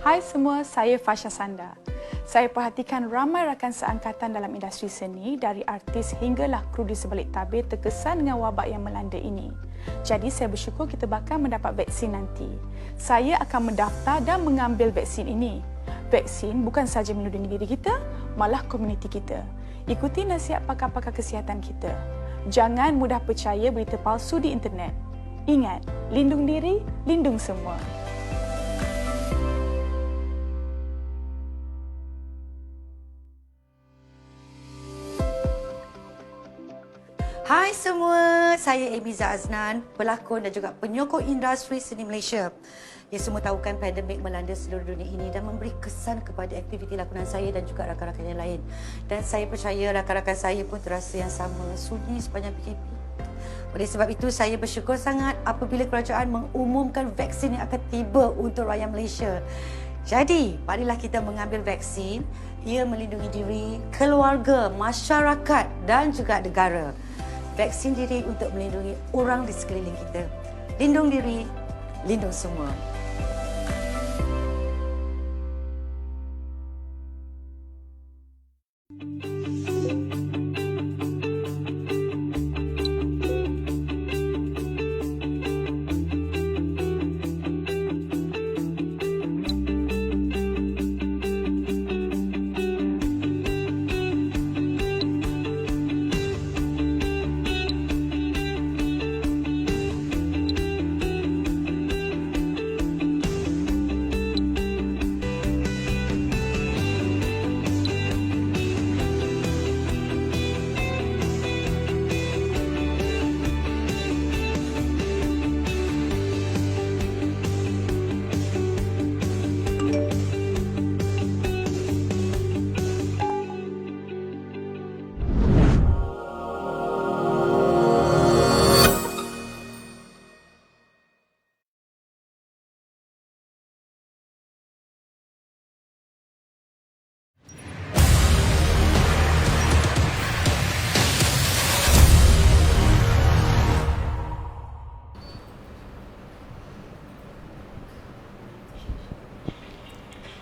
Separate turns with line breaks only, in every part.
Hai semua, saya Fasha Sanda. Saya perhatikan ramai rakan seangkatan dalam industri seni, dari artis hinggalah kru di sebalik tabir terkesan dengan wabak yang melanda ini. Jadi saya bersyukur kita bakal mendapat vaksin nanti. Saya akan mendaftar dan mengambil vaksin ini. Vaksin bukan sahaja melindungi diri kita, malah komuniti kita. Ikuti nasihat pakar-pakar kesihatan kita. Jangan mudah percaya berita palsu di internet. Ingat, lindung diri, lindung semua.
Hai semua, saya Emiza Aznan, pelakon dan juga penyokong industri seni Malaysia. Ya, semua tahu kan pandemik melanda seluruh dunia ini dan memberi kesan kepada aktiviti lakonan saya dan juga rakan-rakan yang lain. Dan saya percaya rakan-rakan saya pun terasa yang sama, sunyi sepanjang PKP. Oleh sebab itu, saya bersyukur sangat apabila kerajaan mengumumkan vaksin yang akan tiba untuk rakyat Malaysia. Jadi, marilah kita mengambil vaksin. Ia melindungi diri, keluarga, masyarakat dan juga negara. Vaksin diri untuk melindungi orang di sekeliling kita. Lindung diri, lindung semua.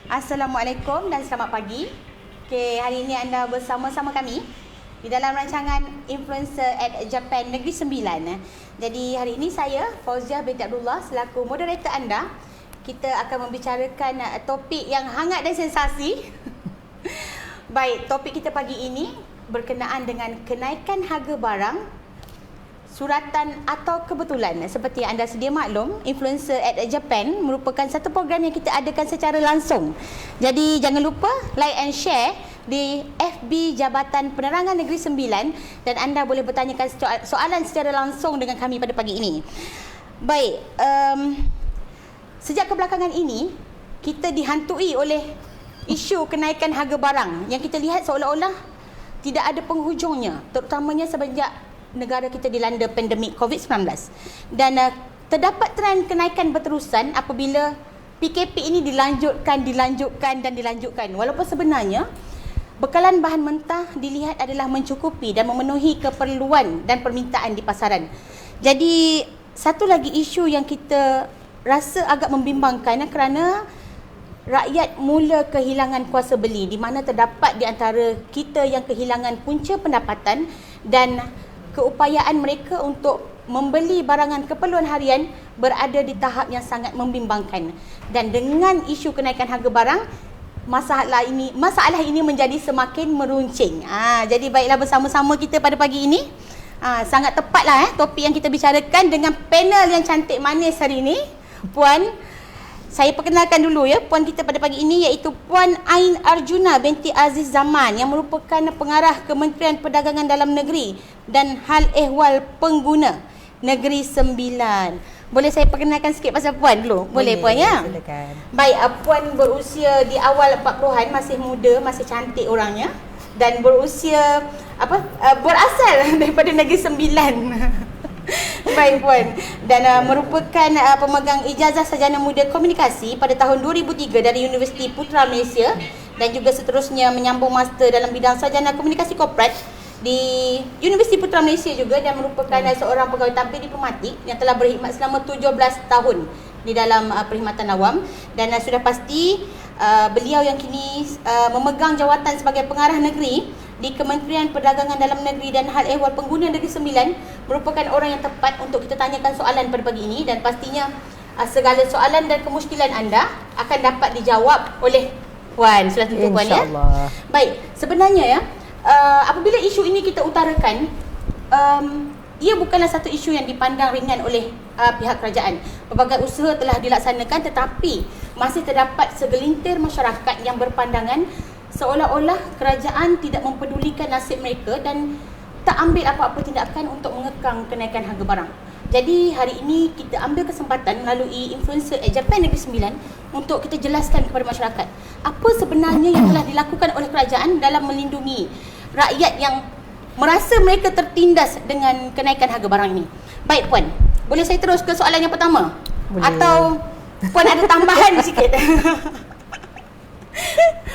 Assalamualaikum dan selamat pagi. Okay, hari ini anda bersama-sama kami di dalam rancangan Influencer at Japan Negeri Sembilan. Jadi hari ini saya, Fauziah binti Abdullah, selaku moderator anda. Kita akan membicarakan topik yang hangat dan sensasi. Baik, topik kita pagi ini berkenaan dengan kenaikan harga barang, suratan atau kebetulan. Seperti anda sedia maklum, Influencer at Japan merupakan satu program yang kita adakan secara langsung. Jadi jangan lupa like and share di FB Jabatan Penerangan Negeri Sembilan dan anda boleh bertanyakan soalan secara langsung dengan kami pada pagi ini. Baik, sejak kebelakangan ini kita dihantui oleh isu kenaikan harga barang yang kita lihat seolah-olah tidak ada penghujungnya, terutamanya semenjak negara kita dilanda pandemik COVID-19. Dan terdapat trend kenaikan berterusan apabila PKP ini dilanjutkan walaupun sebenarnya bekalan bahan mentah dilihat adalah mencukupi dan memenuhi keperluan dan permintaan di pasaran. Jadi satu lagi isu yang kita rasa agak membimbangkan kerana rakyat mula kehilangan kuasa beli, di mana terdapat di antara kita yang kehilangan punca pendapatan dan keupayaan mereka untuk membeli barangan keperluan harian berada di tahap yang sangat membimbangkan. Dan dengan isu kenaikan harga barang, masalah ini menjadi semakin meruncing. Jadi baiklah, bersama-sama kita pada pagi ini, sangat tepatlah topik yang kita bicarakan dengan panel yang cantik manis hari ini. Puan, saya perkenalkan dulu ya puan kita pada pagi ini, iaitu Puan Ain Arjuna binti Aziz Zaman yang merupakan pengarah Kementerian Perdagangan Dalam Negeri dan Hal Ehwal Pengguna Negeri Sembilan. Boleh saya perkenalkan sikit pasal puan dulu? Boleh puan ya?
Silakan.
Baik, puan berusia di awal 40-an, masih muda, masih cantik orangnya dan berusia berasal daripada Negeri Sembilan. Baik puan, dan merupakan pemegang ijazah sarjana muda komunikasi pada tahun 2003 dari Universiti Putra Malaysia dan juga seterusnya menyambung master dalam bidang sarjana komunikasi korporat di Universiti Putra Malaysia juga, dan merupakan seorang pegawai tampil diplomatik yang telah berkhidmat selama 17 tahun di dalam perkhidmatan awam. Dan sudah pasti Beliau yang kini memegang jawatan sebagai pengarah negeri di Kementerian Perdagangan Dalam Negeri dan Hal Ehwal Pengguna Negeri Sembilan merupakan orang yang tepat untuk kita tanyakan soalan pada pagi ini, dan pastinya segala soalan dan kemusykilan anda akan dapat dijawab oleh Puan. Sudah tentu Puan ya.
InsyaAllah.
Baik, sebenarnya ya, apabila isu ini kita utarakan, ia bukanlah satu isu yang dipandang ringan oleh pihak kerajaan. Pelbagai usaha telah dilaksanakan, tetapi masih terdapat segelintir masyarakat yang berpandangan seolah-olah kerajaan tidak mempedulikan nasib mereka dan tak ambil apa-apa tindakan untuk mengekang kenaikan harga barang. Jadi hari ini kita ambil kesempatan melalui influencer Japan Negeri Sembilan untuk kita jelaskan kepada masyarakat apa sebenarnya yang telah dilakukan oleh kerajaan dalam melindungi rakyat yang merasa mereka tertindas dengan kenaikan harga barang ini. Baik Puan, boleh saya terus ke soalan yang pertama?
Boleh.
Atau Puan ada tambahan sikit?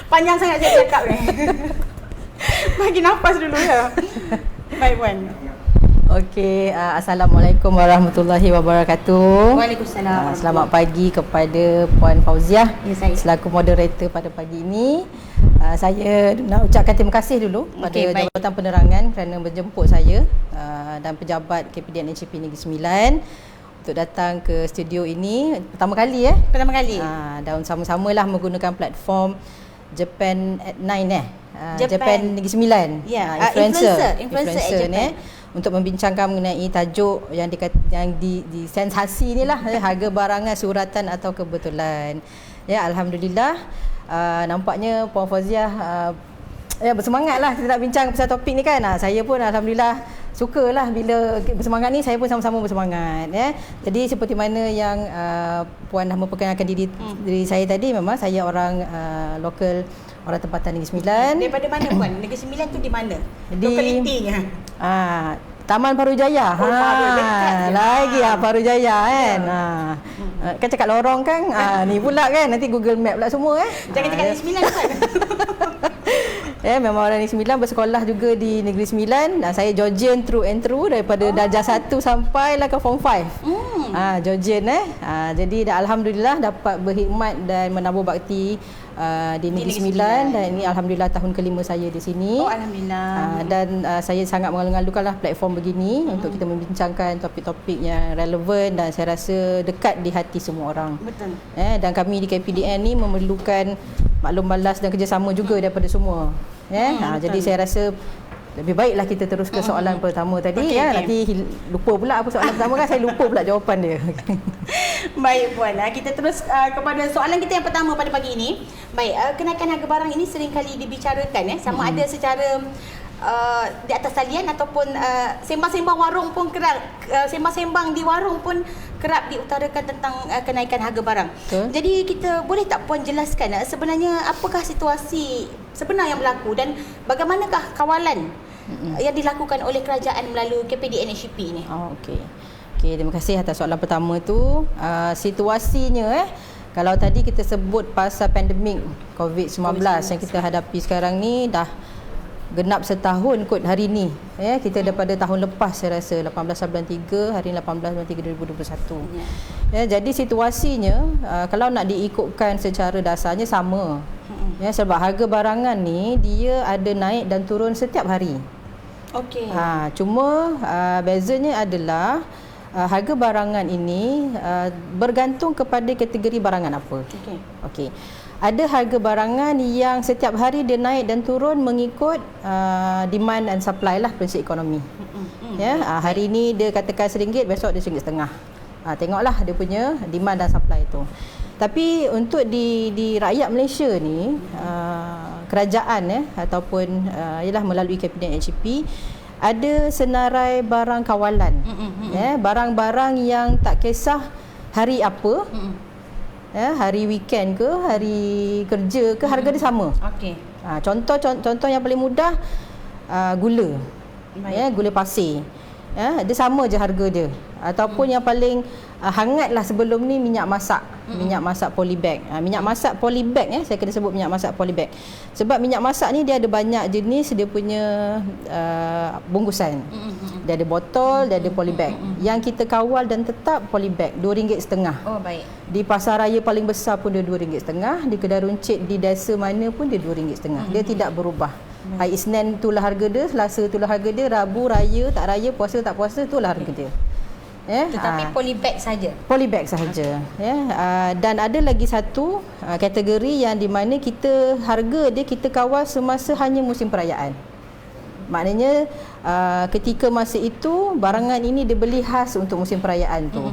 Panjang sangat saya cakap ni. Bagi nafas dulu ya. Baik Puan.
Okey, Assalamualaikum warahmatullahi wabarakatuh.
Waalaikumsalam.
Selamat pagi kepada Puan Fauziah,
Ya, saya.
selaku moderator pada pagi ini. Saya nak ucapkan terima kasih dulu pada
Okey, baik.
Jabatan Penerangan kerana menjemput saya dan pejabat KPDN NCP Negeri Sembilan untuk datang ke studio ini pertama kali
Pertama kali.
dan sama-samalah menggunakan platform Japan at 9
Japan.
Japan Negeri Sembilan.
Ya,
Influencer
influencer at Japan.
untuk membincangkan mengenai tajuk yang disensasi ni lah, harga barangan suratan atau kebetulan. Ya, alhamdulillah, nampaknya Puan Fauziah bersemangat lah kita nak bincang pasal topik ni kan. Saya pun alhamdulillah sukalah bila bersemangat ni, saya pun sama-sama bersemangat ya. Jadi seperti mana yang Puan dah memperkenalkan diri saya tadi, memang saya orang lokal, orang tempatan Negeri Sembilan.
Daripada mana Puan? Negeri Sembilan tu di mana?
Di-
Lokalitinya.
Taman Parujaya.
Baru dekat je.
Lagi Parujaya kan. Kan cakap lorong kan. Ni pula kan, nanti Google Map pula semua
Jangan cakap Negeri Sembilan Puan.
Memang orang Negeri Sembilan, bersekolah juga di Negeri Sembilan. Saya Georgian through and through, daripada darjah 1 sampailah ke form 5. Georgian jadi alhamdulillah dapat berkhidmat dan menabur bakti di Negeri Sembilan, dan ini alhamdulillah tahun kelima saya di sini.
Oh, alhamdulillah.
Dan saya sangat mengalu-alukanlah platform begini untuk kita membincangkan topik-topik yang relevan dan saya rasa dekat di hati semua orang.
Betul.
Dan kami di KPDN ni memerlukan maklum balas dan kerjasama juga daripada semua. Jadi saya rasa lebih baiklah kita terus ke soalan pertama tadi.
Okey, okey.
Nanti lupa pula apa soalan pertama kan, saya lupa pula jawapan dia.
Baik Puan, kita terus kepada soalan kita yang pertama pada pagi ini. Baik, kenaikan harga barang ini sering kali dibicarakan sama ada secara di atas talian ataupun sembang-sembang warung pun sembang-sembang di warung pun kerap diutarakan tentang kenaikan harga barang.
Betul.
Jadi kita boleh tak Puan jelaskan sebenarnya apakah situasi sebenar yang berlaku dan bagaimanakah kawalan yang dilakukan oleh kerajaan melalui KPDN NCP ni?
Okey, terima kasih atas soalan pertama tu. Situasinya kalau tadi kita sebut pasal pandemik COVID-19 yang kita hadapi sekarang ni, dah genap setahun kot hari ni. Kita daripada tahun lepas, saya rasa 18 bulan 3, hari 18 bulan 3 2021. Jadi situasinya kalau nak diikutkan secara dasarnya sama. Sebab harga barangan ni dia ada naik dan turun setiap hari.
Okey.
Cuma bezanya adalah harga barangan ini bergantung kepada kategori barangan apa. Okey. Ada harga barangan yang setiap hari dia naik dan turun mengikut demand and supply lah, prinsip ekonomi. Hari ni dia katakan RM1, besok dia RM1.50. Tengoklah dia punya demand dan supply itu. Tapi untuk di rakyat Malaysia ni, kerajaan ataupun ialah melalui KPDN NCP ada senarai barang kawalan. Barang-barang yang tak kisah hari apa, hari weekend ke, hari kerja ke, harga dia sama.
Okey.
Contoh yang paling mudah, gula. Gula pasir. dia sama je harga dia. Ataupun yang paling hangat lah sebelum ni minyak masak. Minyak masak polybag. Minyak masak polybag saya kena sebut minyak masak polybag. Sebab minyak masak ni dia ada banyak jenis dia punya bungkusan. Dia ada botol, dia ada polybag. Yang kita kawal dan tetap polybag RM2.5.
Oh, baik.
Di pasar raya paling besar pun dia RM2.5. Di kedai runcit di desa mana pun dia RM2.5. Dia tidak berubah. Hari Isnin itulah harga dia, Selasa itulah harga dia, Rabu raya tak raya, puasa tak puasa itulah harga dia.
Tetapi polybag saja.
Polybag sahaja. Dan ada lagi satu kategori yang di mana harga dia kita kawal semasa hanya musim perayaan. Maknanya ketika masa itu barangan ini dibeli khas untuk musim perayaan tu.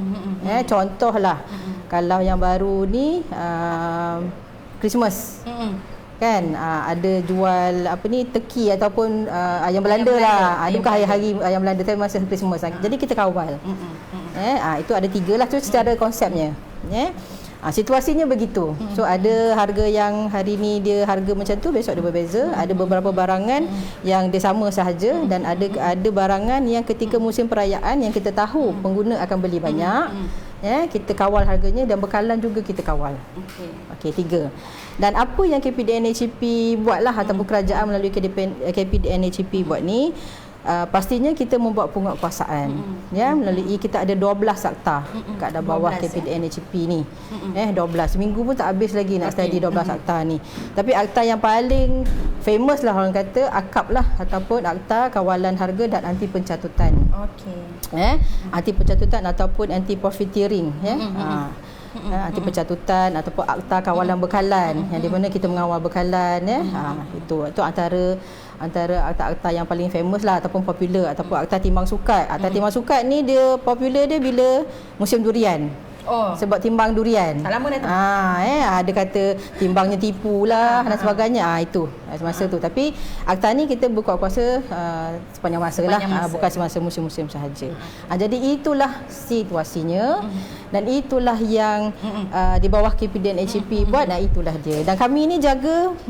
Contohlah kalau yang baru ni Christmas. Kan ada jual teki ataupun ayam Belanda lah. Ada bukan hari ayam Belanda tapi masa Christmas. Jadi kita kawal. Itu ada 3 lah tu secara konsepnya. Situasinya begitu. So ada harga yang hari ni dia harga macam tu, besok dia berbeza. Ada beberapa barangan yang dia sama sahaja dan ada barangan yang ketika musim perayaan yang kita tahu pengguna akan beli banyak. Kita kawal harganya dan bekalan juga kita kawal. Okey, 3. Dan apa yang KPDN-ACP buatlah ataupun kerajaan melalui KPDN-ACP buat ni, pastinya kita membuat penguatkuasaan melalui kita ada 12 akta kat bawah KPDN-ACP ni. 12 minggu pun tak habis lagi nak study 12 akta ni. Tapi akta yang paling famous lah orang kata AKAP lah ataupun Akta Kawalan Harga dan Anti Pencatutan. Anti pencatutan ataupun anti profiteering anti pencatutan ataupun Akta Kawalan Bekalan yang di mana kita mengawal bekalan itu antara akta-akta yang paling famous lah ataupun popular ataupun Akta Timbang Sukat. Akta Timbang Sukat ni dia popular dia bila musim durian. Sebab timbang durian. Tak lama dah tu. Ada kata timbangnya tipu lah dan sebagainya. Itu semasa tu. Tapi akta ni kita buka kuasa sepanjang masa lah. Bukan semasa musim-musim sahaja. Jadi itulah situasinya dan itulah yang di bawah KPDN-ACP buat. Itulah dia. Dan kami ni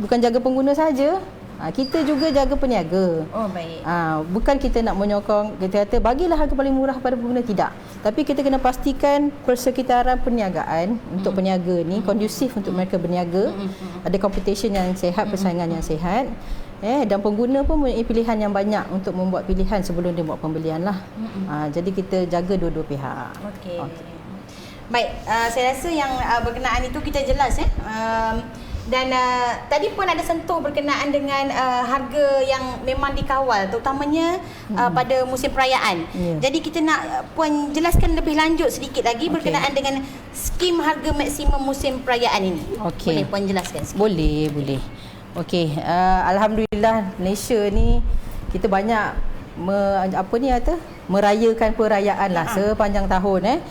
bukan jaga pengguna saja. Kita juga jaga peniaga.
Baik.
Bukan kita nak menyokong, kita kata bagilah harga paling murah pada pengguna, tidak. Tapi kita kena pastikan persekitaran perniagaan untuk peniaga ni kondusif untuk mereka berniaga. Ada competition yang sihat, persaingan yang sihat. Dan pengguna pun mempunyai pilihan yang banyak untuk membuat pilihan sebelum dia buat pembelian lah. Jadi kita jaga dua-dua pihak.
Okey. Baik, saya rasa yang berkenaan itu kita jelas dan tadi pun ada sentuh berkenaan dengan harga yang memang dikawal terutamanya pada musim perayaan. Jadi kita nak Puan jelaskan lebih lanjut sedikit lagi berkenaan dengan skim harga maksimum musim perayaan ini. Boleh Puan jelaskan sikit? Boleh.
Okey, alhamdulillah Malaysia ni kita banyak merayakan perayaan lah sepanjang tahun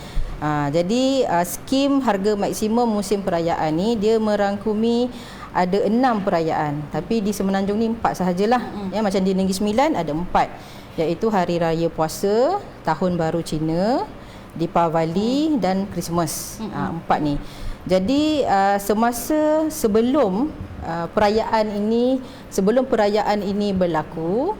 jadi skim harga maksimum musim perayaan ni dia merangkumi ada 6 perayaan tapi di Semenanjung ni 4 sahajalah. Macam di Negeri Sembilan ada 4 iaitu Hari Raya Puasa, Tahun Baru Cina, Deepavali dan Christmas. 4 ni. Jadi semasa sebelum perayaan ini berlaku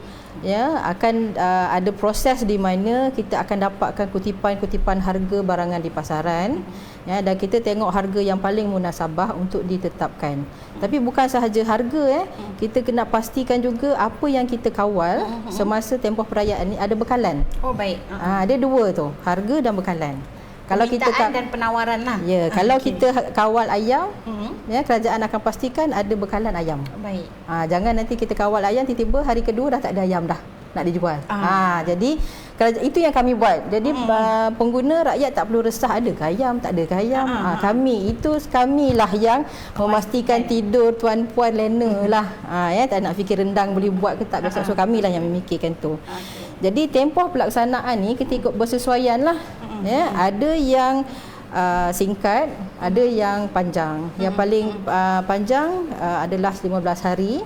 akan ada proses di mana kita akan dapatkan kutipan-kutipan harga barangan di pasaran dan kita tengok harga yang paling munasabah untuk ditetapkan. Tapi bukan sahaja harga kita kena pastikan juga apa yang kita kawal semasa tempoh perayaan ni ada bekalan.
Baik.
Ada 2 tu, harga dan bekalan. Kalau kita
dan penawaran lah.
Kalau kita kawal ayam, kerajaan akan pastikan ada bekalan ayam.
Baik.
Jangan nanti kita kawal ayam tiba-tiba hari kedua dah tak ada ayam dah nak dijual. Jadi itu yang kami buat. Jadi pengguna rakyat tak perlu resah ada ke ayam, tak ada ke ayam. Kamilah yang memastikan tidur tuan-puan lena lah. Tak nak fikir rendang boleh buat ke tak besok. So kamilah yang memikirkan tu. Jadi tempoh pelaksanaan ni kita ikut bersesuaian lah. Ada yang singkat, ada yang panjang. Yang paling panjang adalah 15 hari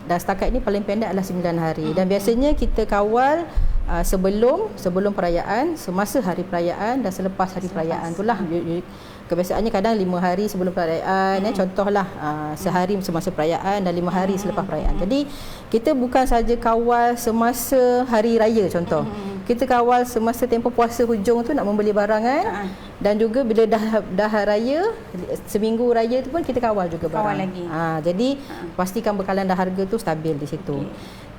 dan setakat ini paling pendek adalah 9 hari. Dan biasanya kita kawal sebelum perayaan, semasa hari perayaan dan selepas hari perayaan itulah. Kebiasaannya kadang 5 hari sebelum perayaan, contohlah sehari semasa perayaan dan 5 hari selepas perayaan. Jadi kita bukan saja kawal semasa hari raya contoh. Kita kawal semasa tempoh puasa hujung tu nak membeli barang kan. Dan juga bila dah raya, seminggu raya tu pun kita kawal juga barang.
Kawal lagi.
Jadi pastikan bekalan dan harga tu stabil di situ.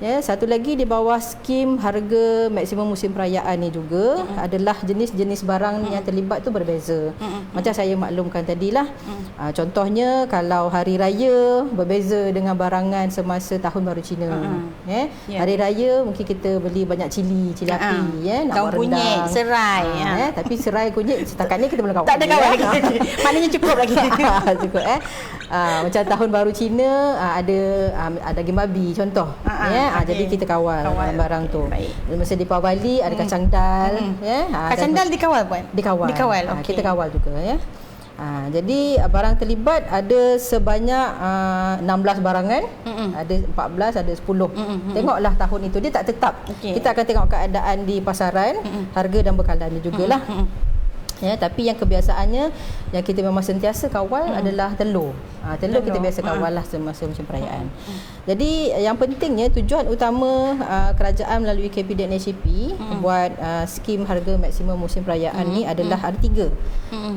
Ya, satu lagi di bawah skim harga maksimum musim perayaan ni juga adalah jenis-jenis barang yang terlibat tu berbeza. Macam saya maklumkan tadilah. Contohnya kalau hari raya berbeza dengan barangan semasa tahun baru Cina. Hari raya mungkin kita beli banyak cili api nak buat
kunyit,
rendang.
serai.
Tapi serai kunyit setakat ni kita belum kawal.
Tak ada kawal lagi. Maknanya cukup lagi.
Cukup macam tahun baru Cina ada daging babi contoh. Jadi kita kawal barang tu. Masa Deepavali ada kacang dal.
Kacang dal dikawal puan?
Dikawal.
Okay.
Kita kawal juga ya. Jadi barang terlibat ada sebanyak 16 barangan, ada 14, ada 10. Tengoklah tahun itu, dia tak tetap. Kita akan tengok keadaan di pasaran, harga dan bekalan dia jugalah. Ya, tapi yang kebiasaannya yang kita memang sentiasa kawal adalah telur. Telur kita biasa kawal lah semasa musim perayaan. Jadi yang pentingnya tujuan utama kerajaan melalui KPDNHCP buat skim harga maksimum musim perayaan ni adalah ada 3.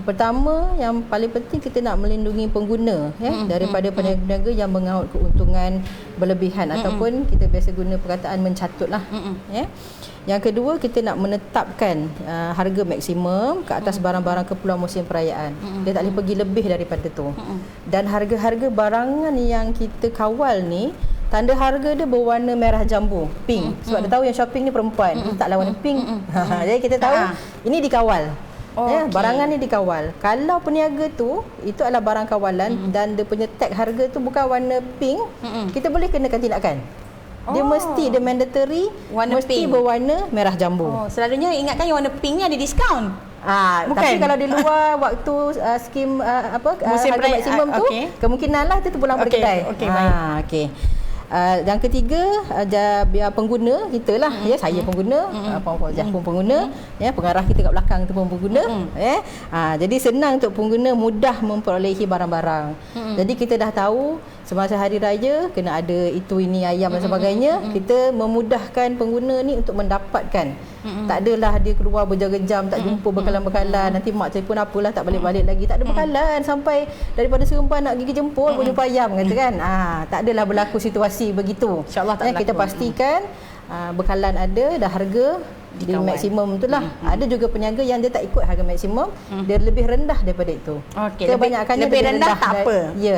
Pertama, yang paling penting kita nak melindungi pengguna daripada peniaga-peniaga yang mengaut keuntungan berlebihan ataupun kita biasa guna perkataan mencatut lah. Yang kedua, kita nak menetapkan harga maksimum ke atas barang-barang keperluan musim perayaan. Dia tak boleh pergi lebih daripada tu. Dan harga-harga barangan yang kita kawal ni, tanda harga dia berwarna merah jambu, pink. Sebab dia tahu yang shopping ni perempuan, taklah warna pink. Jadi kita tahu ini dikawal. Barangan ni dikawal. Kalau peniaga tu itu adalah barang kawalan dan dia punya tag harga tu bukan warna pink, kita boleh kenakan tindakan. Dia mesti, dia mandatory
warna
mesti
pink,
berwarna merah jambu.
Selalunya ingatkan yang warna pink ni ada diskaun.
Tapi kalau di luar waktu skim
musim
harga maksimum tu, kemungkinanlah itu pulang pada kedai. Okey. Yang ketiga, biar pengguna kita lah, saya pengguna, Puan Fauzia pun pengguna, pengarah kita kat belakang tu pun pengguna. Jadi senang untuk pengguna mudah memperolehi barang-barang. Jadi kita dah tahu semasa hari raya kena ada itu, ini, ayam dan sebagainya. Kita memudahkan pengguna ni untuk mendapatkan. Tak adalah dia keluar berjam-jam tak jumpa bekalan-bekalan, nanti mak telefon apalah tak balik-balik lagi, tak ada bekalan sampai daripada Seremban nak gigi jempol pun jumpa ayam kata kan. Tak adalah berlaku situasi begitu.
InsyaAllah tak berlaku.
Kita pastikan bekalan ada dan harga di maksimum itulah. Ada juga peniaga yang dia tak ikut harga maksimum, dia lebih rendah daripada itu. Kebanyakannya
lebih rendah tak apa.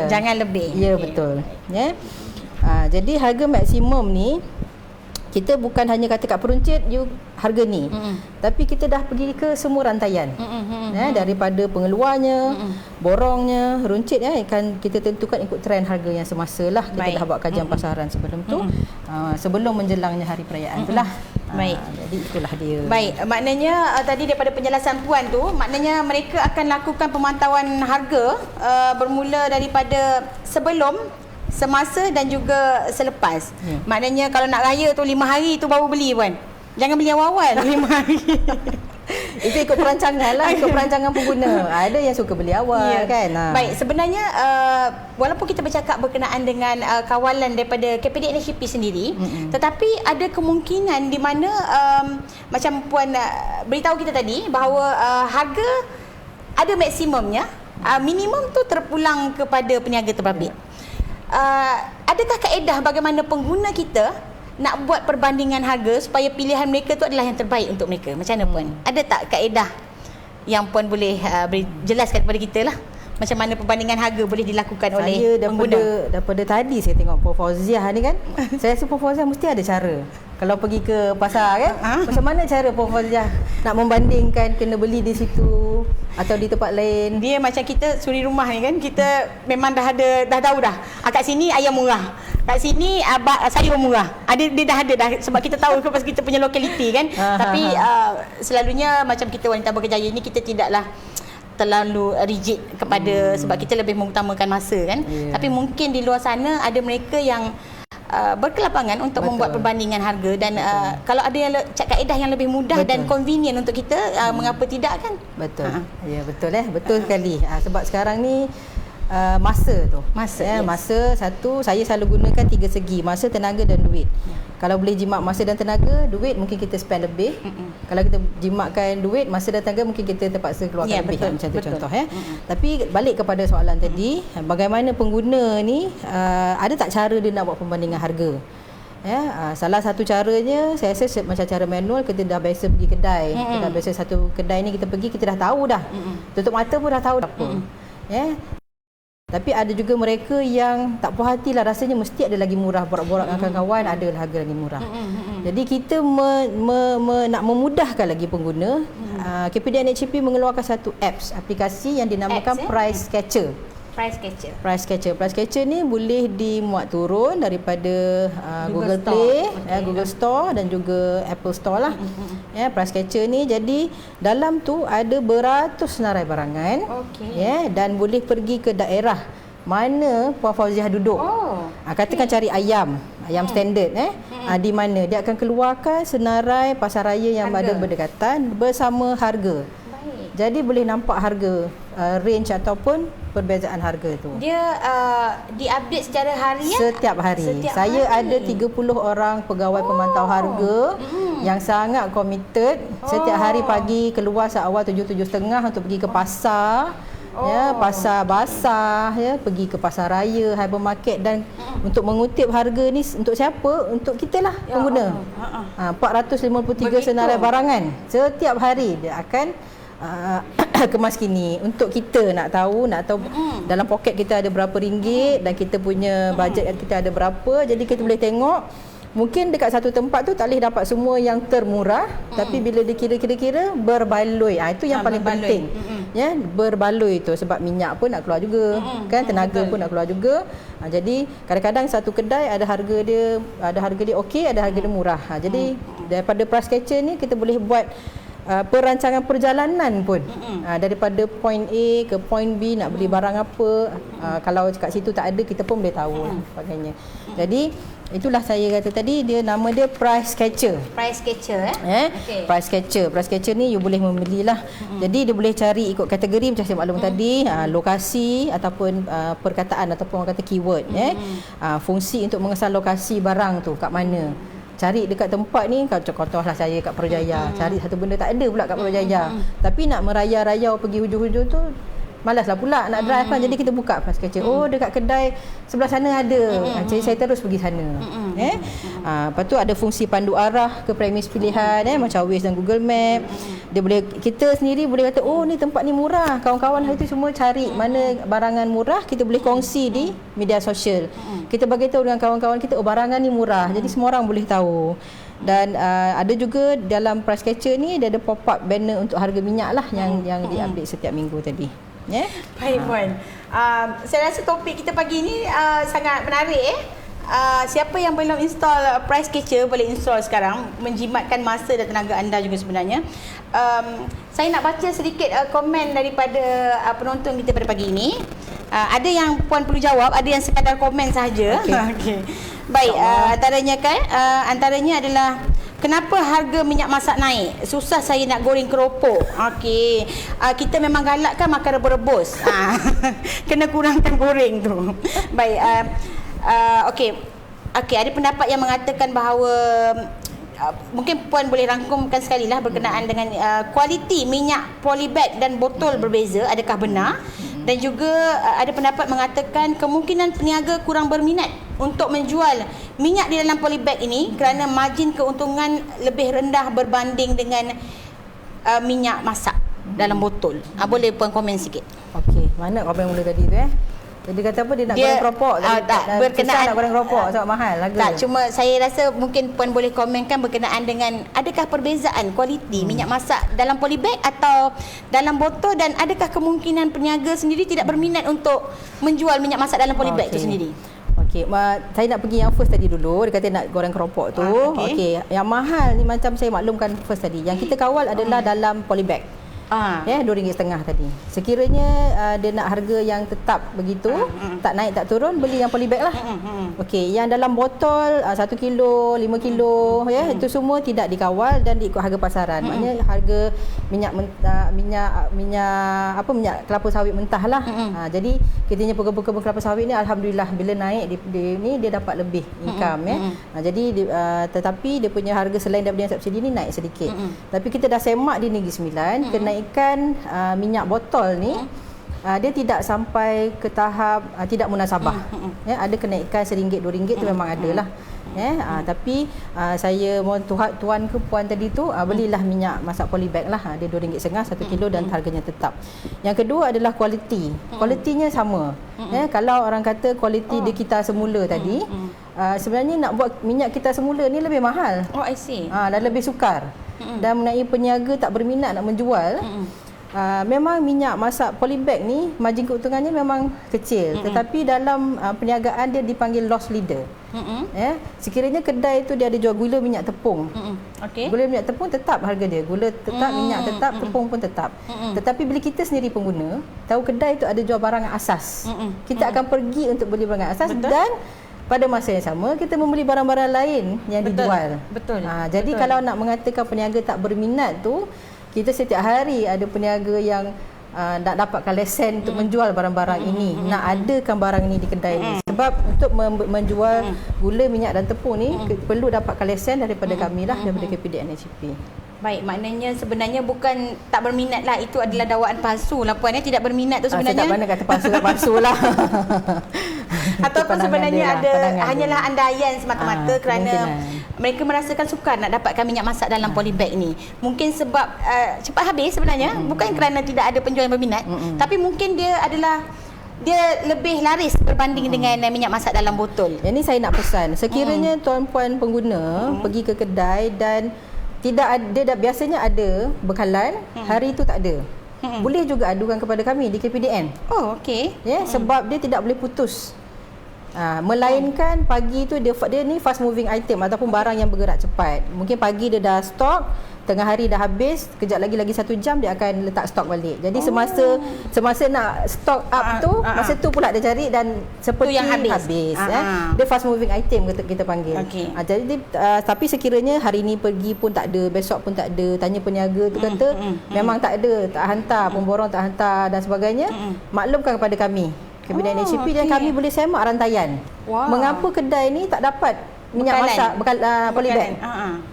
Jangan lebih.
Ya, betul. Jadi harga maksimum ni kita bukan hanya kata kat peruncit harga ni, tapi kita dah pergi ke semua rantaian. Daripada pengeluarnya, borongnya, runcit kan kita tentukan ikut trend harga yang semasa lah. Kita dah buat kajian pasaran sebelum tu, sebelum menjelangnya hari perayaan itulah. Jadi itulah dia.
Baik, maknanya tadi daripada penjelasan puan tu, maknanya mereka akan lakukan pemantauan harga bermula daripada sebelum, semasa dan juga selepas. Maknanya kalau nak raya tu 5 hari tu baru beli puan. Jangan beli awal-awal 5 hari.
Itu ikut perancangan lah, ikut perancangan pengguna. Ada yang suka beli awal kan.
Baik, sebenarnya walaupun kita bercakap berkenaan dengan kawalan daripada KPDNHCP sendiri, tetapi ada kemungkinan di mana macam puan beritahu kita tadi bahawa harga ada maksimumnya, minimum tu terpulang kepada peniaga terbabit. Adakah kaedah bagaimana pengguna kita nak buat perbandingan harga supaya pilihan mereka tu adalah yang terbaik untuk mereka? Macam mana puan? Ada tak kaedah yang puan boleh jelaskan kepada kita lah? Macam mana perbandingan harga boleh dilakukan oleh pengguna?
Daripada tadi saya tengok Puan Fauziah ni kan, saya rasa Puan Fauziah mesti ada cara. Kalau pergi ke pasar kan, macam mana cara Puan Fauziah nak membandingkan kena beli di situ atau di tempat lain?
Dia macam kita suri rumah ni kan, kita memang dah tahu dah. Kat sini ayam murah, kat sini sayur murah. Dia dah ada dah, sebab kita tahu pasal kita punya lokaliti kan. Tapi selalunya macam kita wanita berkejaya ni, kita tidaklah terlalu rigid kepada, sebab kita lebih mengutamakan masa kan. Tapi mungkin di luar sana ada mereka yang berkelapangan untuk membuat perbandingan harga dan kalau ada yang kaedah yang lebih mudah dan convenient untuk kita, mengapa tidak kan?
Betul. Ya, betul betul sekali. Sebab sekarang ni masa tu.
Masa,
Ya,
yes.
masa satu, saya selalu gunakan 3 segi, masa, tenaga dan duit. Kalau boleh jimat masa dan tenaga, duit mungkin kita spend lebih. Kalau kita jimatkan duit, masa dan tenaga mungkin kita terpaksa keluarkan
Ya,
lebih.
betul,
Macam tu
betul.
contoh. Tapi balik kepada soalan tadi, bagaimana pengguna ni, ada tak cara dia nak buat perbandingan harga? Salah satu caranya saya rasa macam cara manual, kita dah biasa pergi kedai. Kita dah biasa satu kedai ni kita pergi, kita dah tahu dah. Tutup mata pun dah tahu dah apa. Tapi ada juga mereka yang tak puas hati lah, rasanya mesti ada lagi murah, borak-borak dengan kawan-kawan ada harga lagi murah. Jadi kita nak memudahkan lagi pengguna, KPDN HCP mengeluarkan satu aplikasi yang dinamakan Price Catcher. Price Catcher ni boleh dimuat turun daripada Google Play, Google Store dan juga Apple Store lah. Price Catcher ni, jadi dalam tu ada beratus senarai barangan. Dan boleh pergi ke daerah mana Puan Fauziah duduk. Katakan cari ayam standard di mana dia akan keluarkan senarai pasaraya yang ada berdekatan bersama harga. Jadi boleh nampak harga, range ataupun perbezaan harga tu.
Dia diupdate secara harian?
Setiap hari. Saya ada 30 orang pegawai pemantau harga yang sangat committed. Setiap hari pagi keluar seawal 7:30 untuk pergi ke pasar. Pasar basah, pergi ke pasar raya, hypermarket, dan untuk mengutip harga ni untuk siapa? Untuk kita lah, pengguna. 453 senarai barangan setiap hari dia akan kemas kini untuk kita nak tahu dalam poket kita ada berapa ringgit dan kita punya bajet kita ada berapa. Jadi kita boleh tengok, mungkin dekat satu tempat tu tak boleh dapat semua yang termurah, tapi bila dikira-kira berbaloi, itu yang paling penting. Berbaloi tu, sebab minyak pun nak keluar juga, kan, tenaga pun nak keluar juga. Jadi kadang-kadang satu kedai ada harga dia okey, ada harga dia murah. Jadi daripada Price Catcher ni kita boleh buat perancangan perjalanan pun, daripada point A ke point B nak beli barang apa, kalau kat situ tak ada kita pun boleh tahu lah sebagainya. Jadi itulah saya kata tadi, nama dia Price Catcher.
Price Catcher
Price Catcher ni you boleh membelilah. Jadi dia boleh cari ikut kategori macam saya maklum tadi, lokasi ataupun perkataan ataupun orang kata keyword. Fungsi untuk mengesan lokasi barang tu kat mana. Cari dekat tempat ni, contohlah saya kat Putrajaya, cari satu benda tak ada pula kat Putrajaya. Tapi nak merayau-rayau pergi hujung-hujung tu malaslah pula nak drive kan. Jadi kita buka Price Catcher. Dekat kedai sebelah sana ada. Jadi saya terus pergi sana. Lepas tu ada fungsi pandu arah ke premis pilihan, macam Waze dan Google Map. Dia boleh, kita sendiri boleh kata, ni tempat ni murah. Kawan-kawan hari tu semua cari mana barangan murah, kita boleh kongsi di media sosial. Kita bagi tahu dengan kawan-kawan kita, barangan ni murah. Jadi semua orang boleh tahu. Dan ada juga dalam Price Catcher ni dia ada pop-up banner untuk harga minyak lah yang diupdate setiap minggu tadi.
Baik Puan. Saya rasa topik kita pagi ni sangat menarik. Siapa yang belum install Price Catcher boleh install sekarang, menjimatkan masa dan tenaga anda juga sebenarnya. Saya nak baca sedikit komen daripada penonton kita pada pagi ini. Ada yang Puan perlu jawab, ada yang sekadar komen sahaja. Okay. Baik, antaranya adalah, kenapa harga minyak masak naik? Susah saya nak goreng keropok. Okey. Kita memang galak kan makan rebus-rebus. Kena kurangkan goreng tu. Baik. Okey, ada pendapat yang mengatakan bahawa mungkin Puan boleh rangkumkan sekali lah berkenaan dengan kualiti minyak polybag dan botol berbeza, adakah benar? Dan juga ada pendapat mengatakan kemungkinan peniaga kurang berminat untuk menjual minyak di dalam polybag ini kerana margin keuntungan lebih rendah berbanding dengan minyak masak dalam botol. Boleh Puan komen sikit?
Okey, mana komen mula tadi tu Dia kata apa, dia nak goreng keropok.
Tak berkenaan
nak goreng keropok sebab mahal harga.
Tak, cuma saya rasa mungkin Puan boleh komenkan berkenaan dengan adakah perbezaan kualiti minyak masak dalam polybag atau dalam botol, dan adakah kemungkinan peniaga sendiri tidak berminat untuk menjual minyak masak dalam polybag itu sendiri?
Okey, saya nak pergi yang first tadi dulu. Dia kata nak goreng keropok tu. Okey, yang mahal ni macam saya maklumkan first tadi. Yang kita kawal adalah dalam polybag. RM2.5 tadi. Sekiranya dia nak harga yang tetap begitu, tak naik tak turun, beli yang polybag lah. Okey, yang dalam botol 1 kilo, 5 kilo itu semua tidak dikawal dan diikut harga pasaran. Maknanya harga minyak kelapa sawit mentah lah. Jadi kita punya pekebun kelapa sawit ni alhamdulillah bila naik dia dapat lebih income jadi tetapi dia punya harga selain daripada yang subsidi ni naik sedikit. Tapi kita dah semak di Negeri Sembilan kenaikan minyak botol ni dia tidak sampai ke tahap tidak munasabah. Ada kenaikan RM1, RM2 tu memang ada lah. Tapi saya mohon tuan ke puan tadi tu belilah minyak masak polybag lah. Dia RM2.5 1 kilo dan harganya tetap. Yang kedua adalah kualiti. Kualitinya sama. Kalau orang kata kualiti di kita semula tadi, sebenarnya nak buat minyak kita semula ni lebih mahal.
Oh, I see.
Dan lebih sukar. Dan mengenai peniaga tak berminat nak menjual, memang minyak masak polybag ni margin keuntungannya memang kecil, tetapi dalam perniagaan dia dipanggil loss leader. Sekiranya kedai tu dia ada jual gula minyak tepung, gula minyak tepung tetap harga dia, gula tetap, minyak tetap, tepung pun tetap. Tetapi bila kita sendiri pengguna tahu kedai tu ada jual barang asas, kita akan pergi untuk beli barang asas. Dan pada masa yang sama kita membeli barang-barang lain yang dijual. Jadi kalau nak mengatakan peniaga tak berminat tu, kita setiap hari ada peniaga yang nak dapatkan lesen untuk menjual barang-barang ini, nak adakan barang ini di kedai ini. Sebab untuk menjual gula, minyak dan tepung ni perlu dapatkan lesen daripada kami lah, daripada KPDN HCP.
Baik, maknanya sebenarnya bukan tak berminat lah, itu adalah dakwaan palsu lah puan. Tidak berminat tu sebenarnya.
Saya tak mana kata palsu lah.
Ataupun sebenarnya hanyalah andaian semata-mata kerana
kemungkinan
mereka merasakan sukar nak dapatkan minyak masak dalam polybag ni. Mungkin sebab cepat habis sebenarnya, bukan kerana tidak ada penjual yang berminat, tapi mungkin dia lebih laris berbanding dengan minyak masak dalam botol.
Yang ni saya nak pesan, sekiranya tuan-puan pengguna pergi ke kedai dan tidak ada, biasanya ada bekalan, hari itu tak ada, boleh juga adukan kepada kami di KPDN.
Oh, okey.
Sebab dia tidak boleh putus. Melainkan pagi tu dia ni fast moving item ataupun barang yang bergerak cepat. Mungkin pagi dia dah stok, tengah hari dah habis, kejap lagi 1 jam dia akan letak stok balik. Jadi semasa nak stok up tu, masa tu pula dia cari dan seperti
yang habis.
Dia fast moving item kita panggil. Jadi tapi sekiranya hari ni pergi pun tak ada, besok pun tak ada, tanya peniaga tu kata memang tak ada, tak hantar, pemborong tak hantar dan sebagainya, maklumkan kepada kami KPDN HCP dan kami boleh semak rantaian. Mengapa kedai ni tak dapat minyak masak polybag.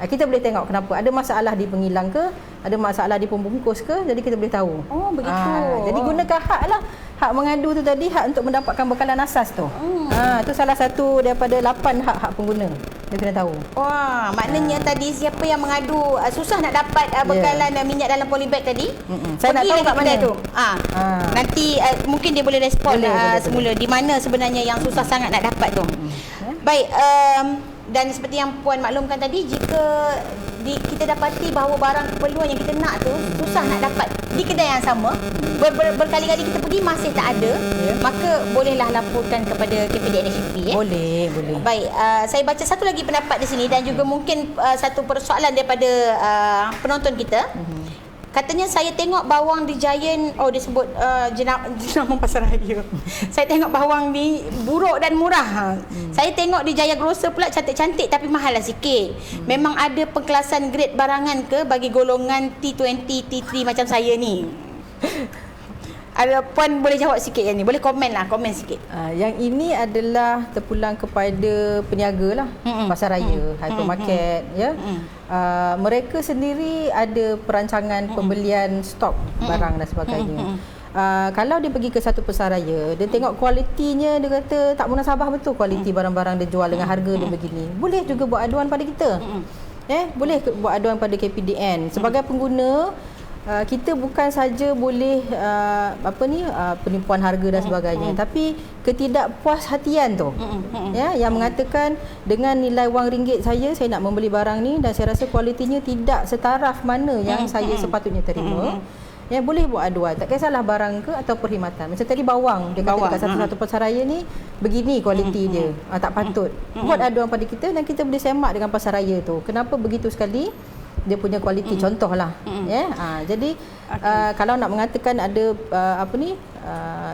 Kita boleh tengok kenapa. Ada masalah di pengilang ke, ada masalah di pembungkus ke, jadi kita boleh tahu.
Oh, begitu.
Jadi gunakan hak lah. Hak mengadu tu tadi, hak untuk mendapatkan bekalan asas tu. Itu salah satu daripada 8 hak pengguna. Dia kena tahu.
Wah, maknanya tadi siapa yang mengadu susah nak dapat bekalan minyak dalam polybag tadi.
Saya nak tahu kat mana
tu. Nanti mungkin dia boleh respon semula di mana sebenarnya yang susah sangat nak dapat tu. Baik, dan seperti yang puan maklumkan tadi, jika kita dapati bahawa barang keperluan yang kita nak tu susah nak dapat di kedai yang sama, berkali-kali kita pergi masih tak ada, maka bolehlah laporkan kepada KPDN HCP.
Boleh.
Baik, saya baca satu lagi pendapat di sini dan juga mungkin satu persoalan daripada penonton kita. Katanya saya tengok bawang di Giant, dia sebut jenama pasaraya. Saya tengok bawang ni buruk dan murah. Saya tengok di Jaya Grocer pula cantik-cantik tapi mahal lah sikit. Memang ada pengkelasan grade barangan ke bagi golongan T20, T3 macam saya ni? Ada puan boleh jawab sikit yang ni. Boleh komen sikit.
Yang ini adalah terpulang kepada peniaga lah, pasaraya, hypermarket, mereka sendiri ada perancangan pembelian stok barang dan sebagainya. Kalau dia pergi ke satu pasaraya, dia tengok kualitinya, dia kata tak munasabah betul kualiti barang-barang dia jual dengan harga dia begini, boleh juga buat aduan pada kita. Boleh buat aduan pada KPDN. Sebagai pengguna, kita bukan saja boleh penipuan harga dan sebagainya, tapi ketidakpuashatian tu yang mengatakan dengan nilai wang ringgit saya nak membeli barang ni dan saya rasa kualitinya tidak setaraf mana yang saya sepatutnya terima. Boleh buat aduan, tak kisahlah barang ke atau perkhidmatan. Macam tadi bawang, dia kata dekat satu-satu pasaraya ni begini kualiti dia, tak patut. Buat aduan pada kita dan kita boleh semak dengan pasaraya tu. Kenapa begitu sekali? dia punya kualiti. Contohlah. Ya. Jadi kalau nak mengatakan ada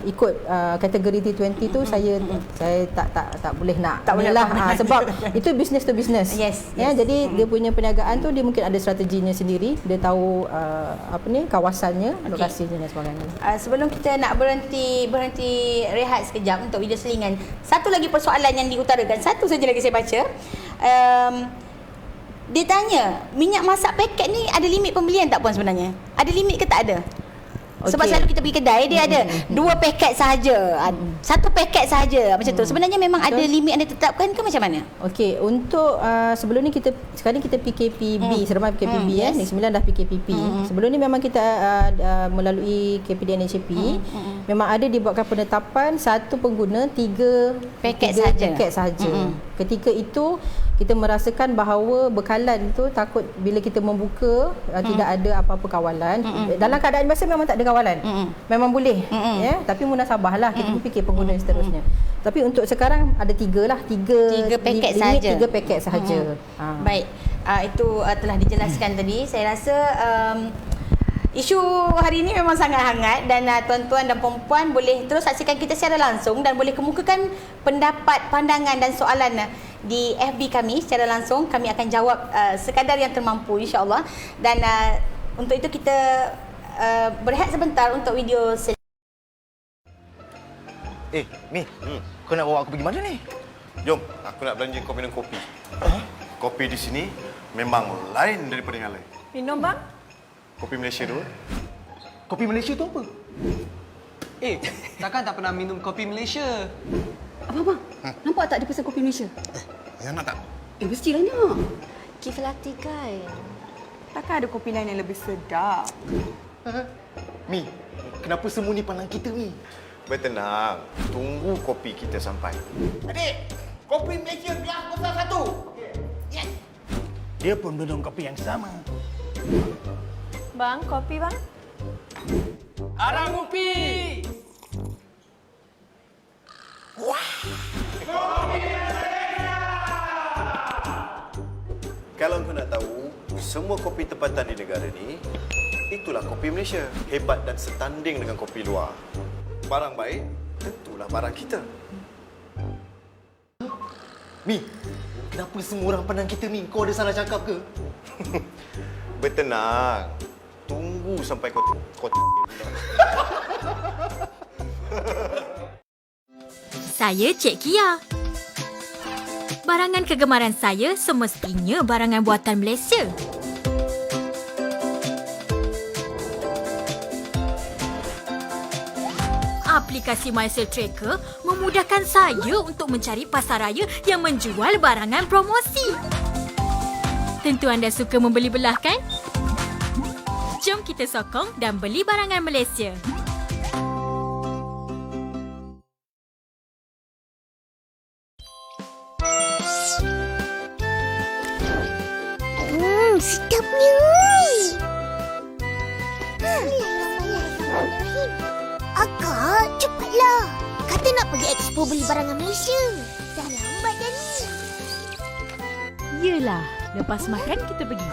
ikut kategori T20 tu, saya tak boleh nak.
Tak boleh
lah sebab itu business to business.
Yes,
Ya, jadi dia punya perniagaan tu dia mungkin ada strateginya sendiri. Dia tahu kawasannya, lokasinya dan sebagainya.
Sebelum kita nak berhenti rehat sekejap untuk video selingan, satu lagi persoalan yang diutarakan, satu saja lagi saya baca. Dia tanya, minyak masak paket ni ada limit pembelian tak puan sebenarnya? Ada limit ke tak ada? Sebab selalu kita pergi kedai, dia ada 2 paket sahaja, 1 paket sahaja macam tu. Sebenarnya memang ada limit yang ditetapkan ke macam mana?
Okey, untuk sebelum ni sekarang kita PKPB, seremai PKPB Negeri Sembilan dah PKPP. Sebelum ni memang kita melalui KPD NHP, memang ada dibuatkan penetapan satu pengguna 3
paket
sahaja. Ketika itu kita merasakan bahawa bekalan tu takut bila kita membuka tidak ada apa-apa kawalan. Dalam keadaan biasa memang tak ada kawalan. Memang boleh. Ya, tapi munasabahlah kita fikir pengguna seterusnya. Tapi untuk sekarang ada 3 lah, 3
paket sahaja.
3 paket sahaja.
Baik. Itu telah dijelaskan tadi. Saya rasa isu hari ini memang sangat hangat dan tuan-tuan dan puan-puan boleh terus saksikan kita secara langsung dan boleh kemukakan pendapat, pandangan dan soalan di FB kami secara langsung. Kami akan jawab sekadar yang termampu, insya-Allah. Dan untuk itu kita berehat sebentar untuk video
Mi, kau nak bawa aku pergi mana ni?
Jom, aku nak belanja kau minum kopi. Kopi di sini memang lain daripada yang lain.
Minum bang?
Kopi Malaysia tu.
Kopi Malaysia tu apa?
Takkan tak pernah minum kopi Malaysia?
Abang, nampak tak dia pesan kopi Malaysia?
Yang nak tak?
Mestilah nak. Kiflati kan.
Takkan ada kopi lain yang lebih sedap?
Mi, kenapa semua ni pandang kita, Mi?
Bertenang, tunggu kopi kita sampai.
Adik, kopi Malaysia gelas besar 1. Yes. Dia pun minum kopi yang sama.
Bang, kopi bang?
Arang kopi!
Kalau kau nak tahu, semua kopi tempatan di negara ni, itulah kopi Malaysia. Hebat dan setanding dengan kopi luar. Barang baik, tentulah barang kita.
Mi, kenapa semua orang pandang kita, Mi? Kau ada salah cakap ke?
Bertenang, tunggu sampai kau
Saya Cik Kia. Barangan kegemaran saya semestinya barangan buatan Malaysia. Aplikasi MySale Tracker memudahkan saya untuk mencari pasaraya yang menjual barangan promosi. Tentu anda suka membeli belah kan? Jom kita sokong dan beli barangan Malaysia.
Sedapnya. Akak, cepatlah. Kata nak pergi expo beli barangan Malaysia. Dah lambat dah ni.
Yelah, lepas makan kita pergi.